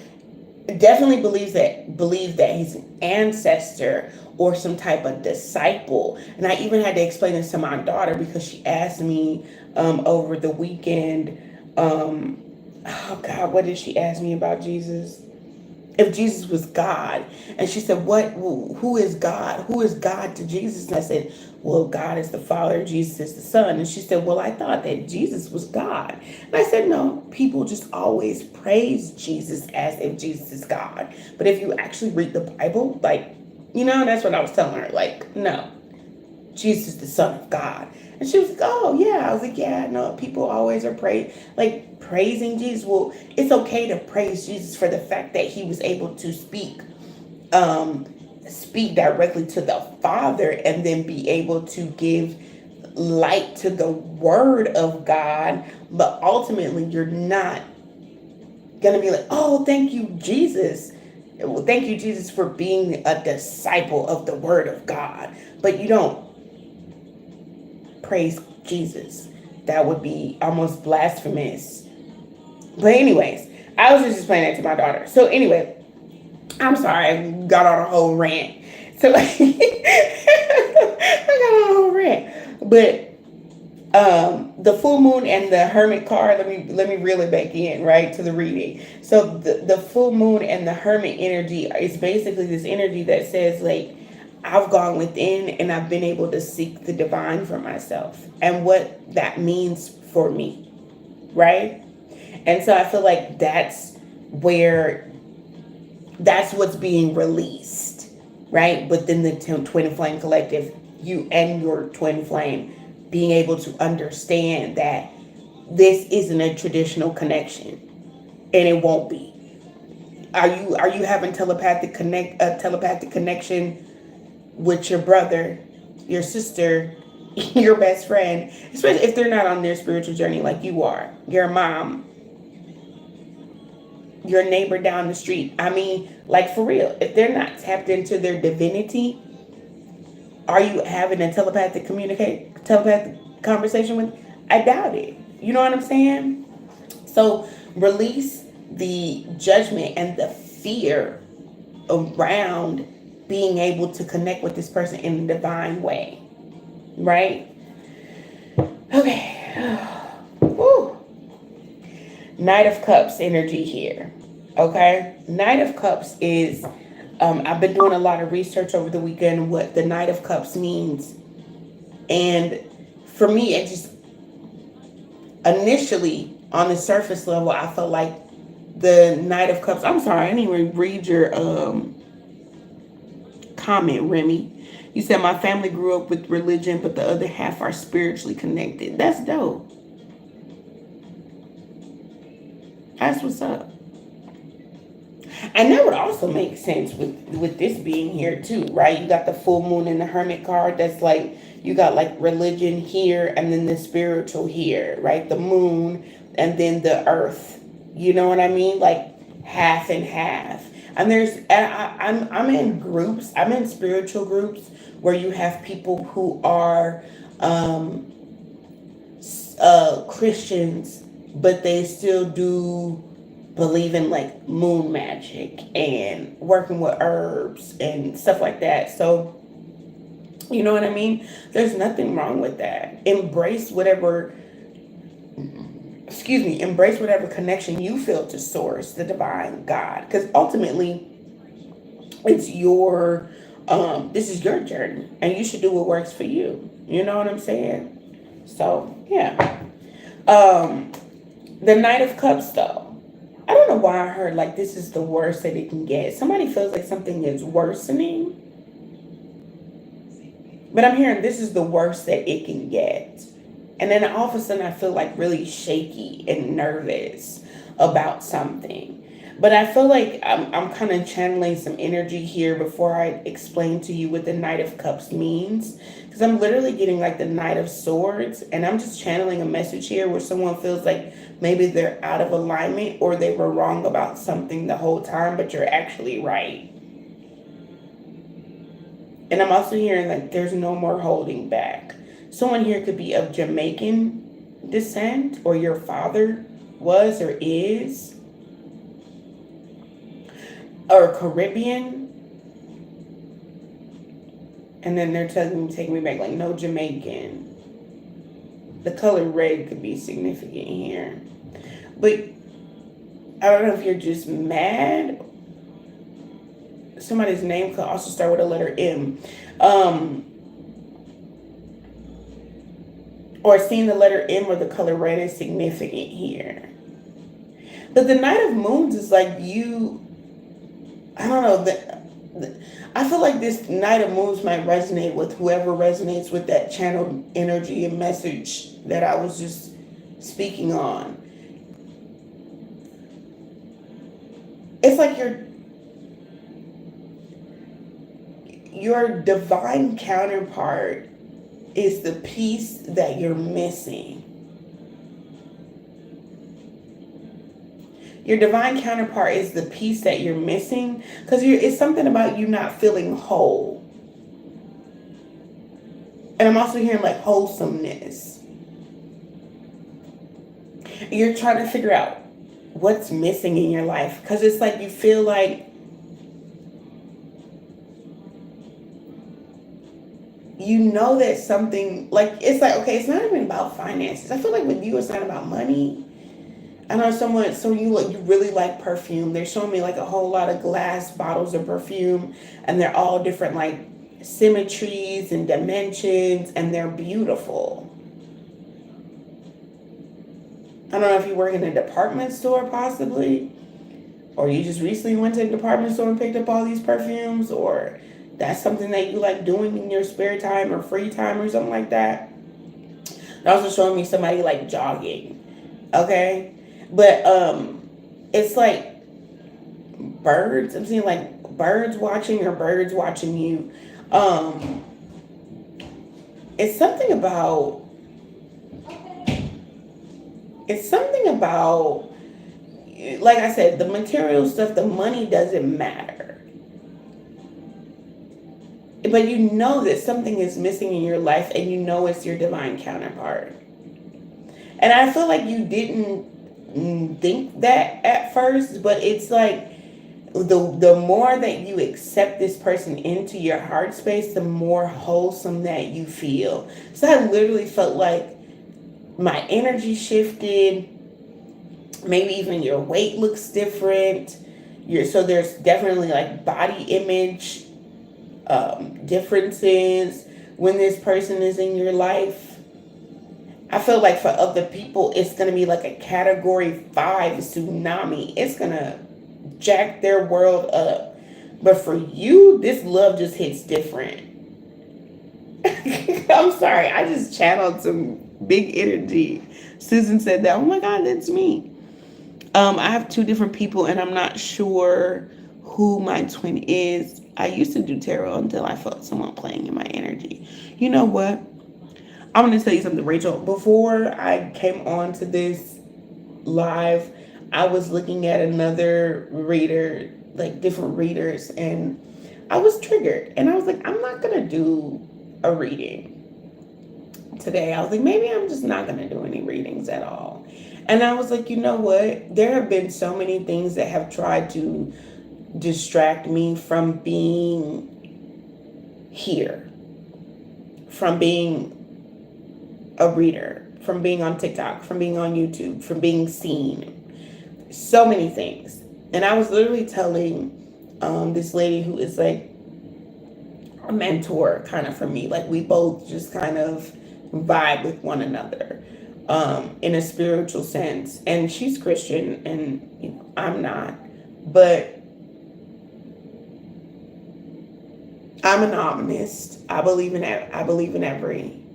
definitely believe that he's an ancestor or some type of disciple. And I even had to explain this to my daughter because she asked me over the weekend, oh God, what did she ask me about Jesus? If Jesus was God. And she said, who is God? Who is God to Jesus? And I said, well, God is the Father, Jesus is the Son. And she said, well, I thought that Jesus was God. And I said, no, people just always praise Jesus as if Jesus is God. But if you actually read the Bible, like, that's what I was telling her. Like, no, Jesus is the Son of God. And she was like, oh, yeah. I was like, yeah, no, people always are praising Jesus. Well, it's okay to praise Jesus for the fact that he was able to speak directly to the Father and then be able to give light to the Word of God. But ultimately, you're not going to be like, oh, thank you, Jesus. Well, thank you, Jesus, for being a disciple of the Word of God. But you don't praise Jesus. That would be almost blasphemous. But anyways, I was just explaining that to my daughter. So anyway, I'm sorry, I got on a whole rant. So like, I got on a whole rant. But the full moon and the hermit card, let me reel it back in, right, to the reading. So the full moon and the hermit energy is basically this energy that says, like, I've gone within and I've been able to seek the divine for myself and what that means for me, right? And so I feel like that's what's being released, right? Within the Twin Flame Collective, you and your twin flame being able to understand that this isn't a traditional connection, and it won't be. Are you having telepathic connection with your brother, your sister, your best friend, especially if they're not on their spiritual journey like you are, your mom, your neighbor down the street. I mean, like for real, if they're not tapped into their divinity, are you having a telepathic conversation with? I doubt it. You know what I'm saying? So release the judgment and the fear around being able to connect with this person in a divine way, right? Okay. Woo. Knight of Cups energy here. Okay. Knight of Cups is, I've been doing a lot of research over the weekend what the Knight of Cups means. And for me, it just initially on the surface level, I felt like the Knight of Cups. I'm sorry, I didn't even read your comment, Remy. You said my family grew up with religion, but the other half are spiritually connected. That's dope. That's what's up. And that would also make sense with this being here too, right? You got the full moon and the hermit card. That's like you got like religion here and then the spiritual here, right? The moon and then the earth. You know what I mean? Like half and half. And I'm in groups. I'm in spiritual groups where you have people who are Christians, but they still do believe in like moon magic and working with herbs and stuff like that. So, you know what I mean? There's nothing wrong with that. Embrace whatever connection you feel to source, the divine God. Because ultimately, it's your, this is your journey and you should do what works for you. You know what I'm saying? So, yeah. The Knight of Cups, though. I don't know why I heard like this is the worst that it can get. Somebody feels like something is worsening, but I'm hearing this is the worst that it can get. And then all of a sudden I feel like really shaky and nervous about something. But I feel like I'm kind of channeling some energy here before I explain to you what the Knight of Cups means. Because I'm literally getting like the Knight of Swords. And I'm just channeling a message here where someone feels like maybe they're out of alignment or they were wrong about something the whole time, but you're actually right. And I'm also hearing like there's no more holding back. Someone here could be of Jamaican descent, or your father was or is, or Caribbean. And then they're taking me back like no Jamaican. The color red could be significant here. But I don't know if you're just mad. Somebody's name could also start with a letter M. Or seeing the letter M or the color red is significant here. But the Knight of Moons is like you, I don't know, I feel like this Knight of Moons might resonate with whoever resonates with that channeled energy and message that I was just speaking on. It's like your divine counterpart is the piece that you're missing. Your divine counterpart is the piece that you're missing because it's something about you not feeling whole. And I'm also hearing like wholesomeness. You're trying to figure out what's missing in your life because it's like you feel like you know that something, like, it's like, okay, it's not even about finances. I feel like with you, it's not about money. I know you really like perfume. They're showing me like a whole lot of glass bottles of perfume, and they're all different like symmetries and dimensions, and they're beautiful. I don't know if you work in a department store possibly, or you just recently went to a department store and picked up all these perfumes, or that's something that you like doing in your spare time or free time or something like that. They're also showing me somebody like jogging. Okay? But it's like birds. I'm seeing like birds watching or birds watching you. Um, it's something about it's something about like I said, the material stuff, the money doesn't matter. But you know that something is missing in your life and you know it's your divine counterpart. And I feel like you didn't think that at first, but it's like the more that you accept this person into your heart space, the more wholesome that you feel. So I literally felt like my energy shifted. Maybe even your weight looks different. So there's definitely like body image differences when this person is in your life. I feel like for other people, it's going to be like a category 5 tsunami. It's going to jack their world up. But for you, this love just hits different. I'm sorry. I just channeled some big energy. Susan said that. Oh my God, that's me. I have 2 different people, and I'm not sure who my twin is. I used to do tarot until I felt someone playing in my energy. You know what? I'm going to tell you something, Rachel. Before I came on to this live, I was looking at another reader, like different readers, and I was triggered. And I was like, I'm not going to do a reading today. I was like, maybe I'm just not going to do any readings at all. And I was like, you know what? There have been so many things that have tried to distract me from being here, from being a reader, from being on TikTok, from being on YouTube, from being seen. So many things. And I was literally telling this lady who is like a mentor kind of for me. Like we both just kind of vibe with one another in a spiritual sense. And she's Christian and you know, I'm not. But I'm an optimist. I believe in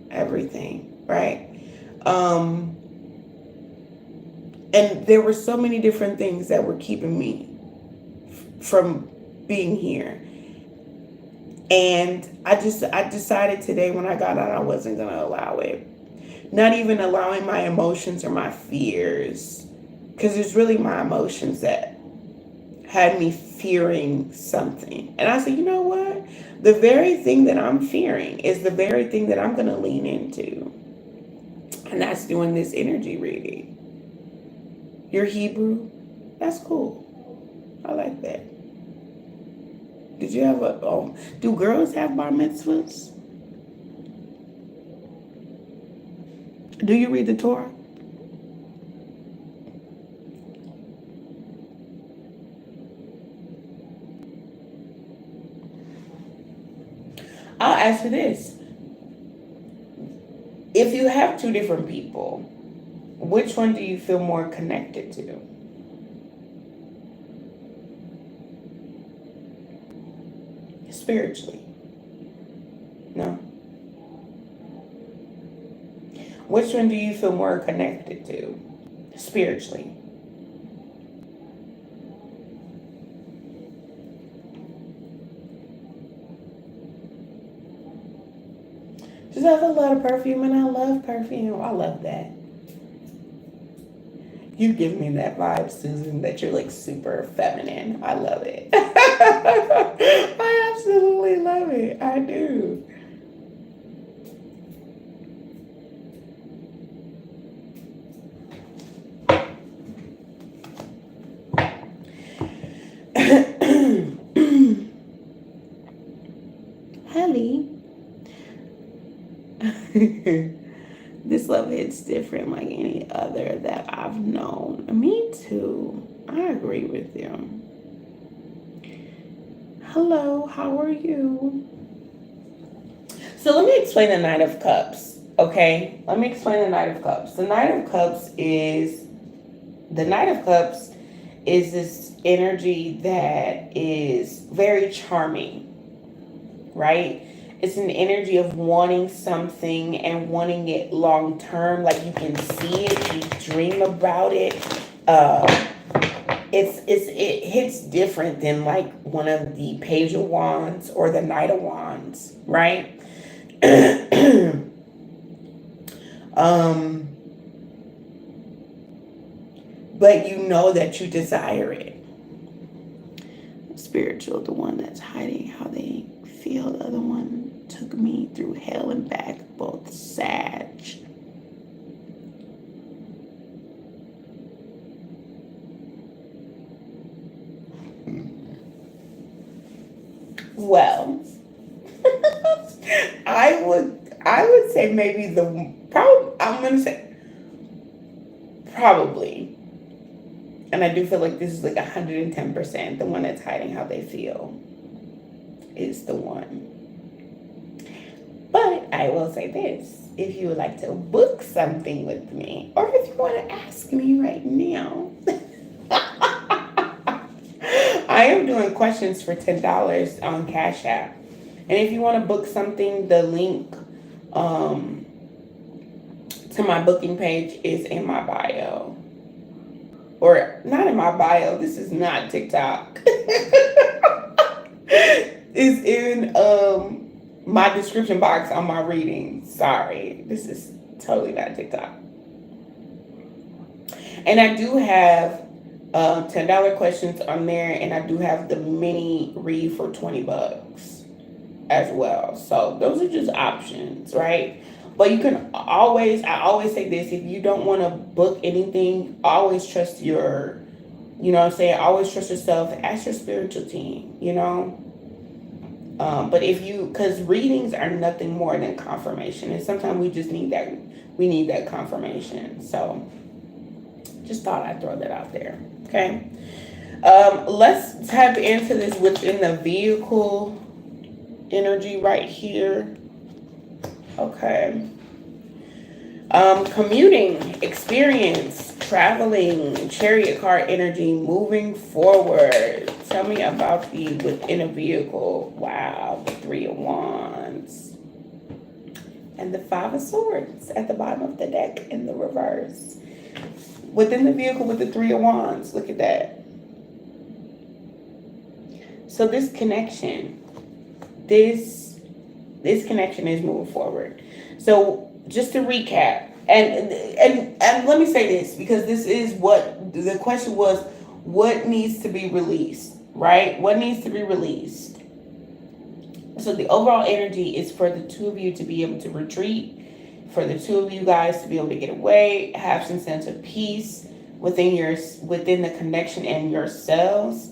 everything, right? And there were so many different things that were keeping me from being here. And I decided today when I got out I wasn't going to allow it. Not even allowing my emotions or my fears, because it's really my emotions that had me fearing something. And I said, you know what? The very thing that I'm fearing is the very thing that I'm going to lean into. And that's doing this energy reading. You're Hebrew? That's cool. I like that. Did you have do girls have bar mitzvahs? Do you read the Torah? I'll ask you this. If you have 2 different people, which one do you feel more connected to? Spiritually. No. Which one do you feel more connected to? Spiritually. Just have a lot of perfume, and I love perfume. I love that. You give me that vibe, Susan, that you're like super feminine. I love it. I absolutely love it. I do. Helly. This love hits different like any other that I've known. Me too. I agree with you. Hello, how are you? So let me explain the Knight of Cups, okay? Let me explain the Knight of Cups. The Knight of Cups is this energy that is very charming, right? It's an energy of wanting something and wanting it long term. Like you can see it, you dream about it. it hits different than like one of the Page of Wands or the Knight of Wands, right? um, but you know that you desire it. Spiritual, the one that's hiding how they feel. The other one took me through hell and back, both Sag. Well, I would say maybe the probably I'm gonna say probably, and I do feel like this is like 110%. The one that's hiding how they feel is the one. But I will say this: if you would like to book something with me, or if you want to ask me right now, I am doing questions for $10 on Cash App. And if you want to book something, the link um, to my booking page is in my bio. Or not in my bio, this is not TikTok. It's in my description box on my reading. Sorry, this is totally not TikTok. And I do have $10 questions on there, and I do have the mini read for $20 as well. So those are just options, right? But you can always, I always say this: if you don't want to book anything, always trust your, you know what I'm saying? Always trust yourself. Ask your spiritual team, you know. But if you, because readings are nothing more than confirmation, and sometimes we just need that. We need that confirmation. So just thought I'd throw that out there. Okay. Let's tap into this within the vehicle energy right here. Okay. Commuting, experience, traveling, chariot card energy, moving forward. Tell me about the within a vehicle. Wow, the Three of Wands. And the Five of Swords at the bottom of the deck in the reverse. Within the vehicle with the Three of Wands. Look at that. So this connection, this connection is moving forward. So just to recap, and let me say this, because this is what the question was: what needs to be released, right? What needs to be released? So the overall energy is for the two of you to be able to retreat, for the two of you guys to be able to get away, have some sense of peace within the connection and yourselves.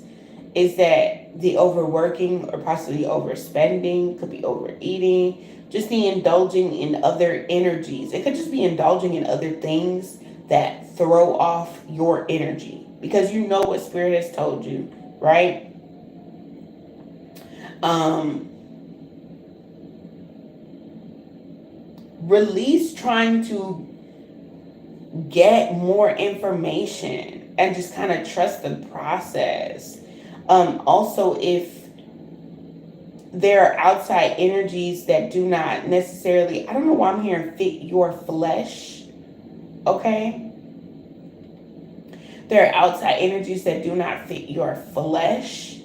Is that the overworking or possibly overspending, could be overeating, just the indulging in other energies. It could just be indulging in other things that throw off your energy, because you know what spirit has told you, right? Release trying to get more information and just kind of trust the process. Also, if there are outside energies that do not necessarily, I don't know why I'm hearing fit your flesh, okay? There are outside energies that do not fit your flesh,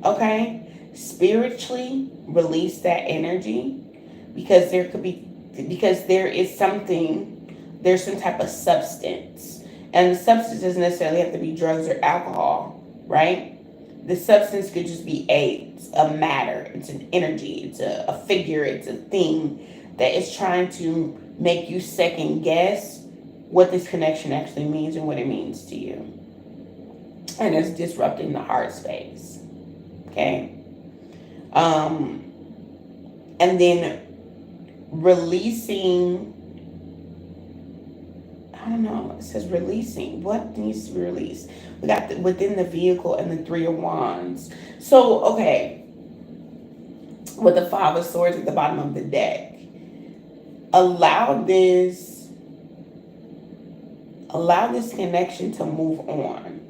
okay? Spiritually, release that energy, because there is something, there's some type of substance. And the substance doesn't necessarily have to be drugs or alcohol, right? The substance could just be a matter, it's an energy, it's a figure, it's a thing that is trying to make you second guess what this connection actually means and what it means to you. And it's disrupting the heart space. Okay? And then releasing, I don't know, it says releasing. What needs to be released? We got within the vehicle and the Three of Wands. So, okay, with the Five of Swords at the bottom of the deck, allow this connection to move on.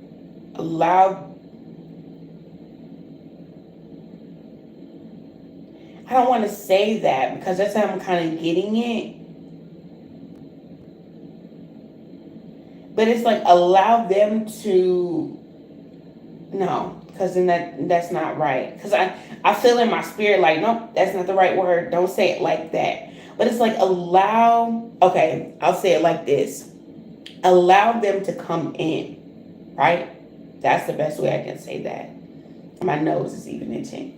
I don't want to say that, because that's how I'm kind of getting it. But it's like allow them to no, because then that's not right. Because I feel in my spirit like nope, that's not the right word. Don't say it like that. But it's like allow. Okay, I'll say it like this. Allow them to come in, right? That's the best way I can say that. My nose is even itching.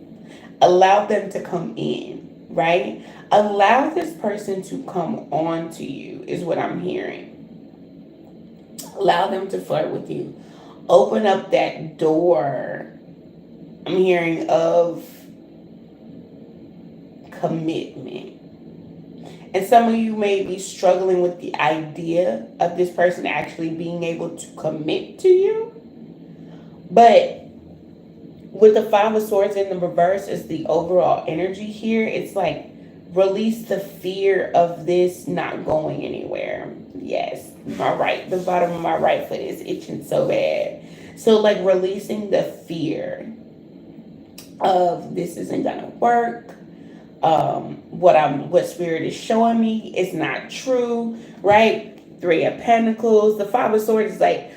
Allow them to come in, right? Allow this person to come on to you, is what I'm hearing. Allow them to flirt with you. Open up that door. I'm hearing of commitment. And some of you may be struggling with the idea of this person actually being able to commit to you. But with the Five of Swords in the reverse is the overall energy here. It's like release the fear of this not going anywhere. Yes, the bottom of my right foot is itching so bad. So like releasing the fear of this isn't gonna work. What spirit is showing me is not true, right? Three of Pentacles. The Five of Swords is like,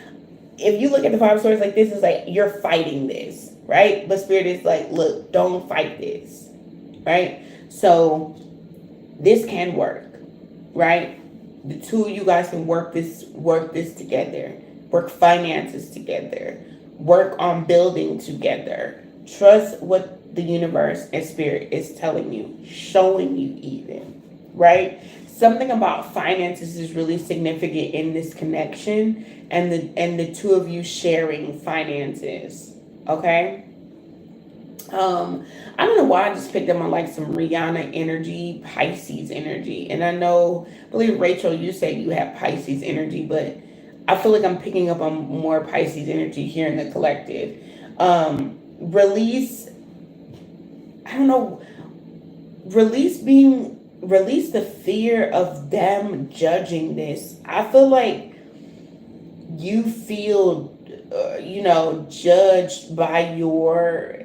if you look at the Five of Swords like this, is like you're fighting this, right? But spirit is like, look, don't fight this, right? So this can work, right? The two of you guys can work this together, work finances together, work on building together. Trust what the universe and spirit is telling you, showing you even, right? Something about finances is really significant in this connection and the two of you sharing finances, okay? I don't know why I just picked up on like some Rihanna energy, Pisces energy. And I believe Rachel, you said you have Pisces energy, but I feel like I'm picking up on more Pisces energy here in the collective. Release, I don't know, release the fear of them judging this. I feel like you feel judged by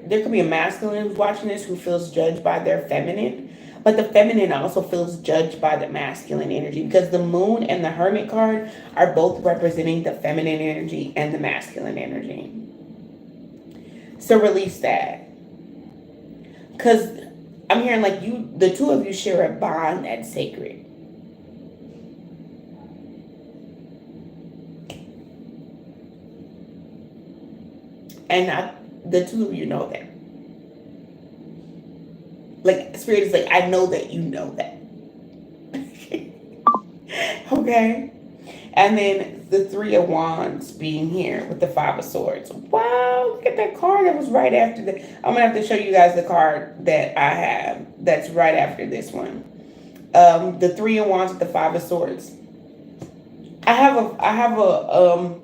there could be a masculine who's watching this who feels judged by their feminine, but the feminine also feels judged by the masculine energy because the moon and the hermit card are both representing the feminine energy and the masculine energy. So release that. Because I'm hearing like the two of you share a bond that's sacred. And the two of you know that. Like, spirit is like, I know that you know that. Okay? And then the Three of Wands being here with the Five of Swords. Wow, look at that card that was right after the... I'm going to have to show you guys the card that I have that's right after this one. The Three of Wands with the Five of Swords. I have a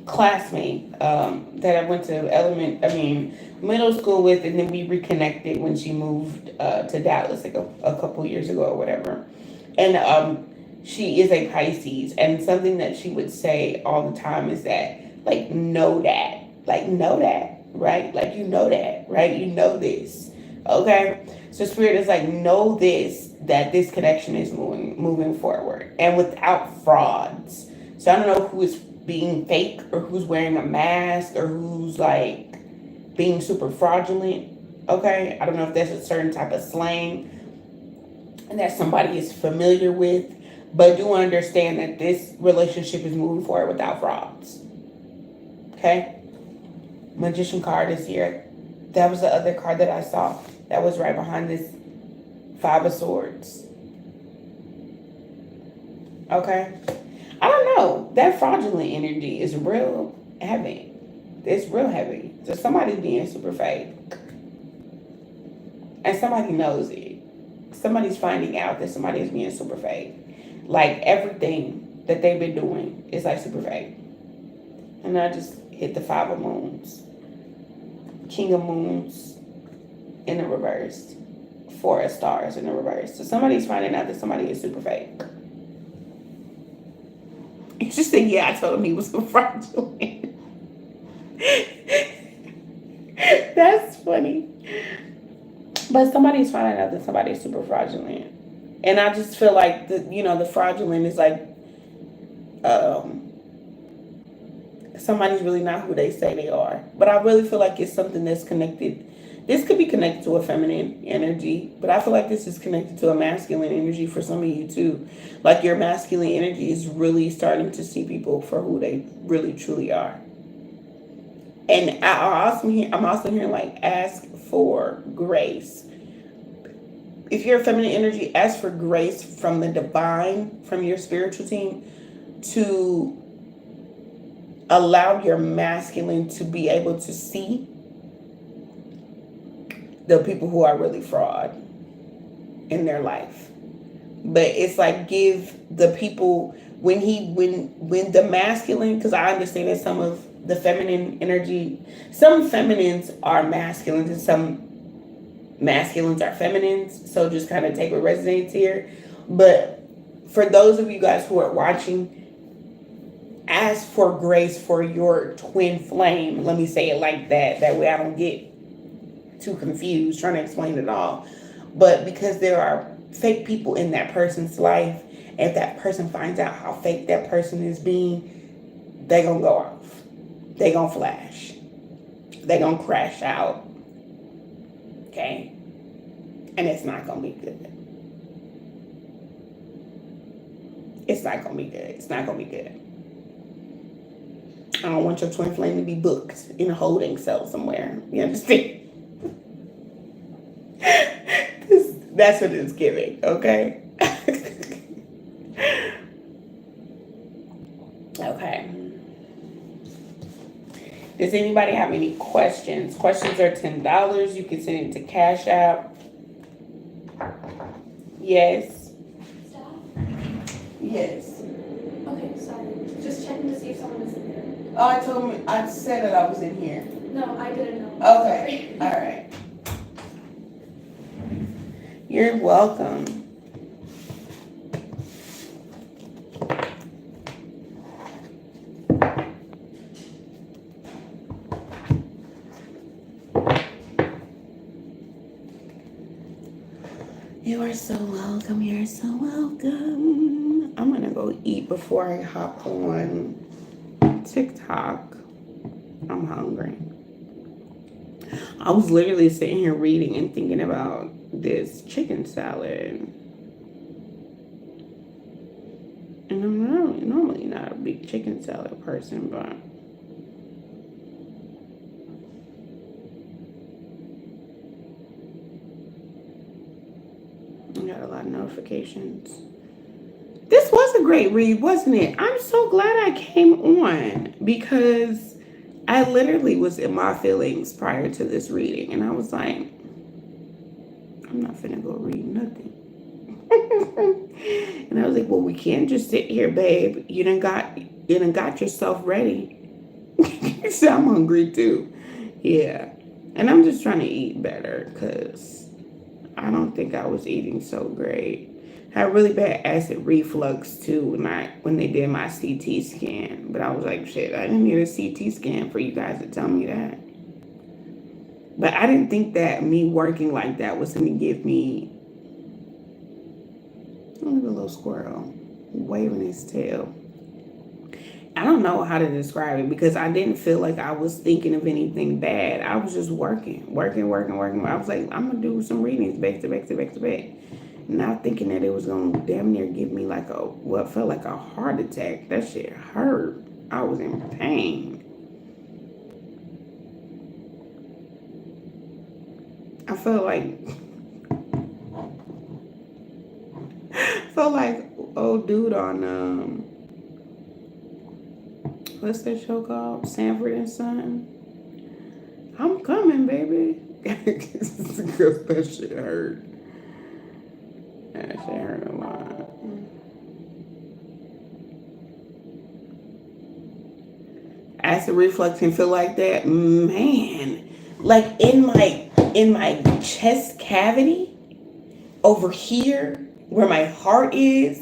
classmate that I went to middle school with, and then we reconnected when she moved to Dallas like a couple years ago or whatever. And she is a Pisces, and something that she would say all the time is that, like, know that, right? Like, you know that, right? You know this, okay? So spirit is like, know this, that this connection is moving forward and without frauds. So I don't know who is being fake or who's wearing a mask or who's like being super fraudulent, okay? I don't know if that's a certain type of slang and that somebody is familiar with, but do understand that this relationship is moving forward without frauds, okay? Magician card is here. That was the other card that I saw that was right behind this Five of Swords, okay? I don't know. That fraudulent energy is real heavy. It's real heavy. So somebody's being super fake. And somebody knows it. Somebody's finding out that somebody is being super fake. Like everything that they've been doing is like super fake. And I just hit the Five of Moons. King of Moons in the reverse. Four of Stars in the reverse. So somebody's finding out that somebody is super fake. It's just saying, yeah, I told him he was fraudulent. That's funny. But somebody's finding out that somebody's super fraudulent. And I just feel like the fraudulent is like somebody's really not who they say they are. But I really feel like it's something that's connected. This could be connected to a feminine energy, but I feel like this is connected to a masculine energy for some of you too. Like your masculine energy is really starting to see people for who they really truly are. And I'm also hearing like ask for grace. If you're a feminine energy, ask for grace from the divine, from your spiritual team, to allow your masculine to be able to see the people who are really fraud in their life. But it's like give the people when the masculine, because I understand that some of the feminine energy, some feminines are masculines and some masculines are feminines. So just kind of take what resonates here. But for those of you guys who are watching, ask for grace for your twin flame. Let me say it like that. That way I don't get too confused trying to explain it all. But because there are fake people in that person's life, if that person finds out how fake that person is being, they gonna go off. They gonna flash. They gonna crash out. Okay? And it's not gonna be good. It's not gonna be good. It's not gonna be good. I don't want your twin flame to be booked in a holding cell somewhere. You understand? That's what it's giving, okay? Okay. Does anybody have any questions? Questions are $10. You can send it to Cash App. Yes. Staff? Yes. Okay, sorry. Just checking to see if someone is in there. Oh, I said that I was in here. No, I didn't know. Okay. All right. You're welcome. You are so welcome. You're so welcome. I'm gonna go eat before I hop on TikTok. I'm hungry. I was literally sitting here reading and thinking about this chicken salad. And I'm normally not a big chicken salad person, but I got a lot of notifications. This was a great read, wasn't it? I'm so glad I came on because I literally was in my feelings prior to this reading, and I was like, I'm not finna go read nothing. And I was like, well, we can't just sit here, babe. You done got yourself ready. So I'm hungry too. Yeah. And I'm just trying to eat better because I don't think I was eating so great. I had really bad acid reflux too when they did my CT scan. But I was like, shit, I didn't need a CT scan for you guys to tell me that. But I didn't think that me working like that was going to give me... Look at a little squirrel waving his tail. I don't know how to describe it because I didn't feel like I was thinking of anything bad. I was just working. I was like, I'm going to do some readings back to back. Not thinking that it was going to damn near give me like what felt like a heart attack. That shit hurt. I was in pain. I felt like old dude on what's that show called? Sanford and Son. I'm coming, baby. Because that shit hurt. That shit hurt a lot. Acid reflux can feel like that, man. Like in my chest cavity over here where my heart is.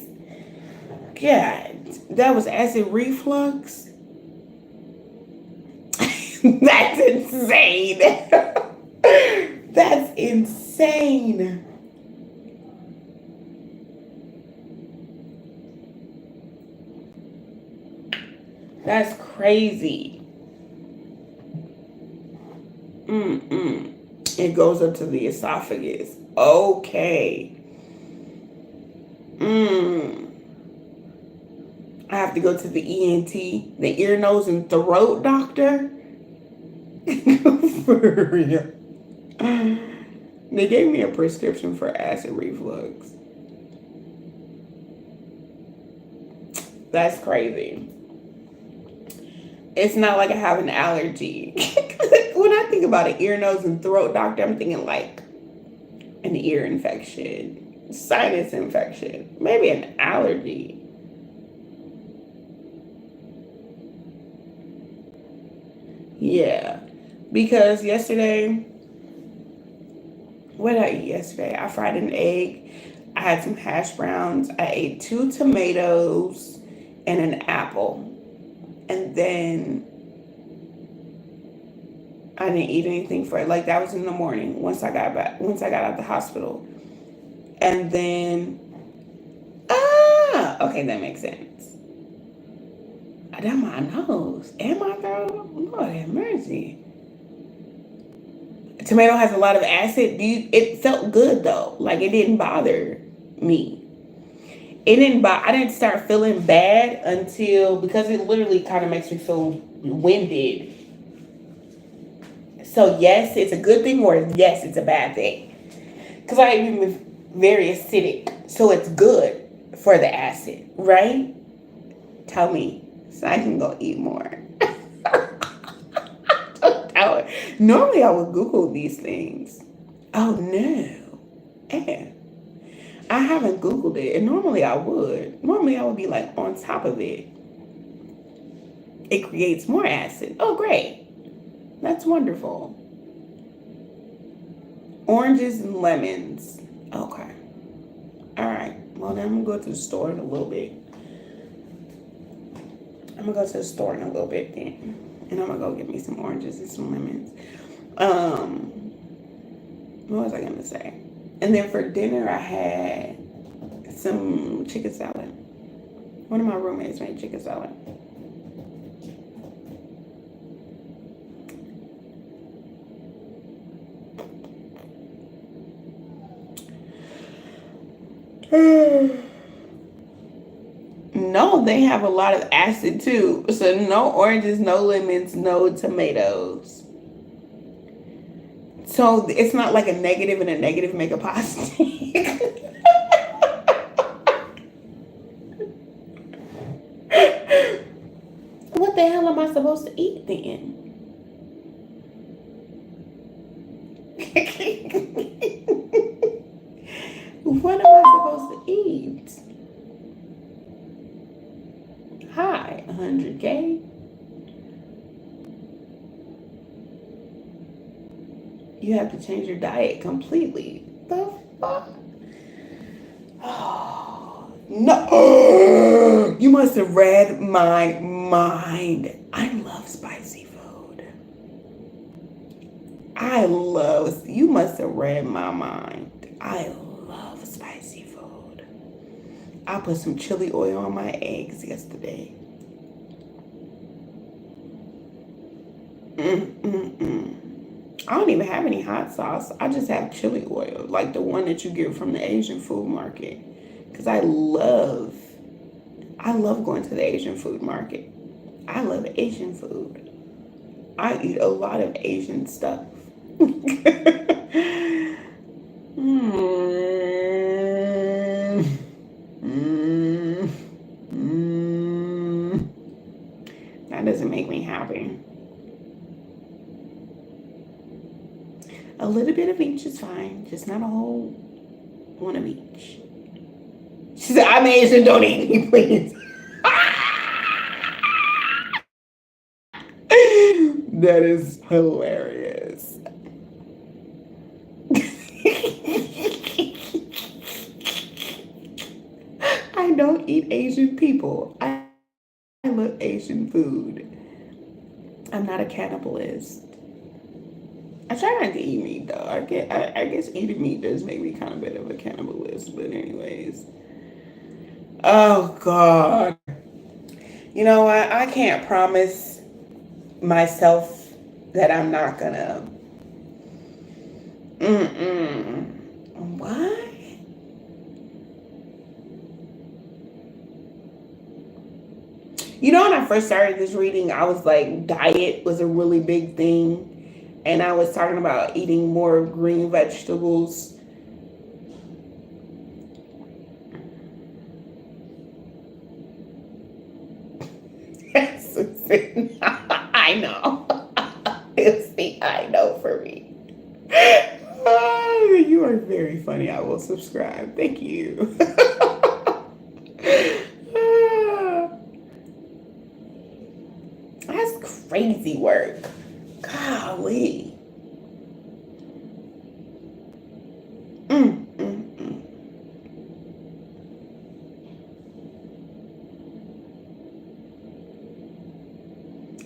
God, that was acid reflux. That's insane. That's insane. That's crazy. Mm-mm. It goes up to the esophagus. Okay. Mm. I have to go to the ENT, the ear, nose, and throat doctor. For real. They gave me a prescription for acid reflux. That's crazy. It's not like I have an allergy. When I think about an ear, nose, and throat doctor, I'm thinking like an ear infection, sinus infection, maybe an allergy. Yeah. Because yesterday, what did I eat yesterday? I fried an egg. I had some hash browns. I ate 2 tomatoes and an apple. And then I didn't eat anything for it. Like that was in the morning once I got out the hospital. And then okay, that makes sense. I done my nose and my throat. Lord have mercy. Tomato has a lot of acid. It felt good though. Like it didn't bother me. It didn't I didn't start feeling bad until because it literally kind of makes me feel winded. So yes, it's a good thing or yes, it's a bad thing. Because I am very acidic. So it's good for the acid, right? Tell me so I can go eat more. Normally I would Google these things. Oh no. Eh. I haven't Googled it. And normally I would. Normally I would be like on top of it. It creates more acid. Oh great. That's wonderful. Oranges and lemons. Okay. Alright. Well then I'm gonna go to the store in a little bit. I'm gonna go to the store in a little bit then. And I'm gonna go get me some oranges and some lemons. What was I gonna say? And then for dinner I had some chicken salad. One of my roommates made chicken salad. No, they have a lot of acid too. So no oranges, no lemons, no tomatoes. So it's not like a negative and a negative make a positive. What the hell am I supposed to eat then? What am I supposed to eat? Hi, 100K. You have to change your diet completely. The fuck? Oh, no. You must have read my mind. I love spicy food. You must have read my mind. I love spicy food. I put some chili oil on my eggs yesterday. I don't even have any hot sauce. I just have chili oil, like the one that you get from the Asian food market. Because I love going to the Asian food market. I love Asian food. I eat a lot of Asian stuff. That doesn't make me happy. A little bit of each is fine, just not a whole one of each. She said, I'm Asian, don't eat me, please. That is hilarious. I don't eat Asian people. I love Asian food. I'm not a cannibalist. I try not to eat meat though. I guess eating meat does make me kind of bit of a cannibalist. But anyways, oh god, You know what? I can't promise myself that I'm not gonna. What? You know, when I first started this reading, I was like, diet was a really big thing. And I was talking about eating more green vegetables. Susan, I know. It's the I know for me. Oh, you are very funny. I will subscribe. Thank you. That's crazy work. Golly. Mm, mm, mm.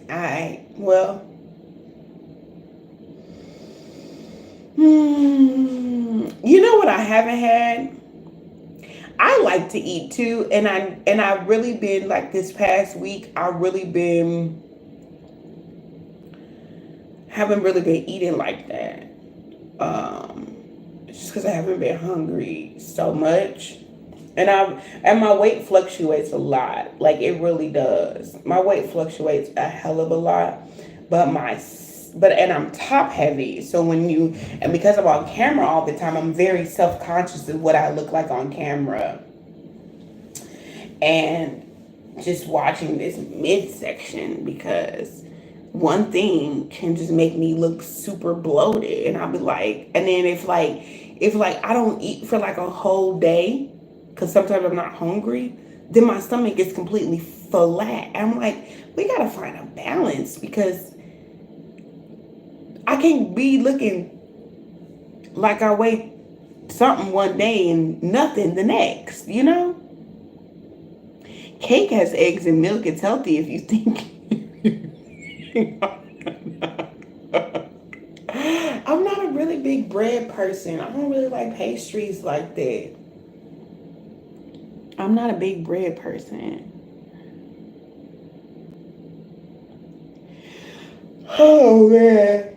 All right. Well. You know what I haven't had? I like to eat too, and I've really been like this past week. I really been haven't really been eating like that. Just because I haven't been hungry so much, and my weight fluctuates a lot. Like it really does. My weight fluctuates a hell of a lot, but and I'm top heavy. So and because I'm on camera all the time, I'm very self conscious of what I look like on camera. And just watching this midsection, because one thing can just make me look super bloated, and I'll be like, and then if I don't eat for like a whole day, because sometimes I'm not hungry, then my stomach gets completely flat. I'm like, we gotta find a balance, because I can't be looking like I weigh something one day and nothing the next, you know? Cake has eggs and milk. It's healthy if you think. I'm not a really big bread person. I don't really like pastries like that. I'm not a big bread person. Oh man.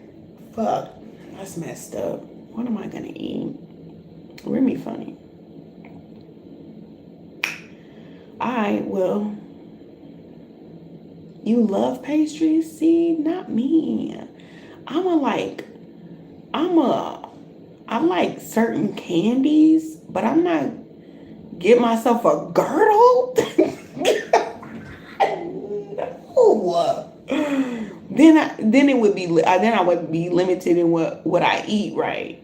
Fuck. That's messed up. What am I gonna eat? Really funny. I will. You love pastries? See, not me. I like certain candies, but I'm not get myself a girdle. No. Then I would be limited in what I eat, right?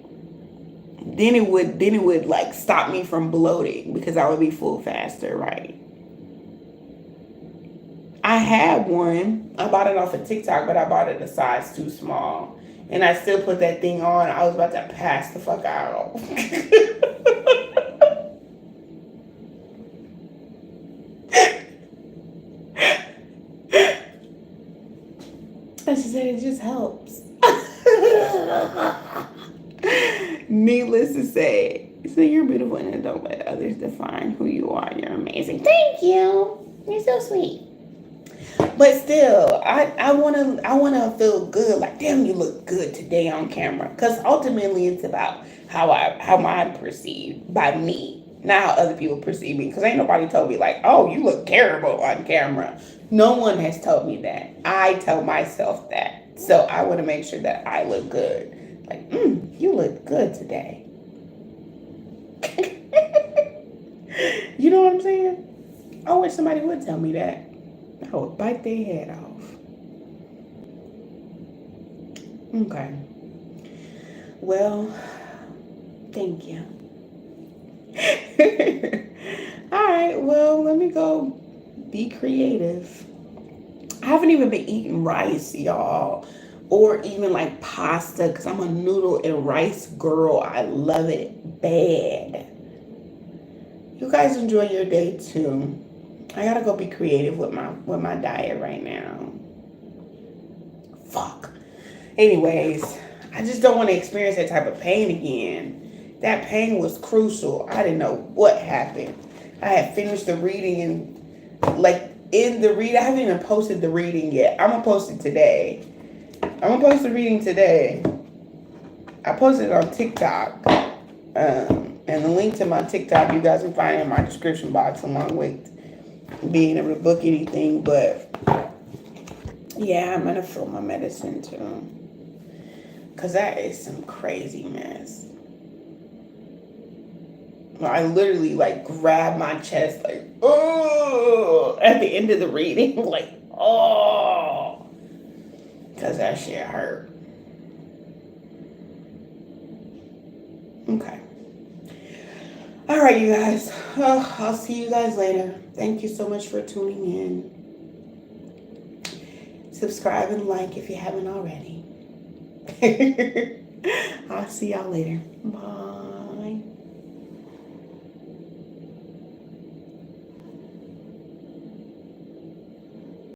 Then it would like stop me from bloating, because I would be full faster, right? I had one. I bought it off of TikTok, but I bought it a size too small. And I still put that thing on. I was about to pass the fuck out. I just said it just helps. Needless to say, so you're beautiful, and don't let others define who you are. You're amazing. Thank you. You're so sweet. But still, I wanna feel good. Like, damn, you look good today on camera. Because ultimately, it's about how I'm perceived by me, not how other people perceive me. Because ain't nobody told me like, oh, you look terrible on camera. No one has told me that. I tell myself that. So I want to make sure that I look good. Like, you look good today. You know what I'm saying? I wish somebody would tell me that. I would bite their head off. Okay. Well, thank you. All right. Well, let me go be creative. I haven't even been eating rice, y'all, or even like pasta, because I'm a noodle and rice girl. I love it bad. You guys enjoy your day too. I gotta go be creative with my diet right now. Fuck. Anyways, I just don't want to experience that type of pain again. That pain was crucial. I didn't know what happened. I had finished the reading, and like in the read. I haven't even posted the reading yet. I'm gonna post it today. I'm gonna post the reading today. I posted it on TikTok. And the link to my TikTok you guys can find in my description box along with being able to book anything. But yeah, I'm gonna fill my medicine too. Cause that is some crazy mess. I literally like grabbed my chest like, oh, at the end of the reading, like, oh, cause that shit hurt. Okay. All right, you guys. I'll see you guys later. Thank you so much for tuning in. Subscribe and like if you haven't already. I'll see y'all later. Bye.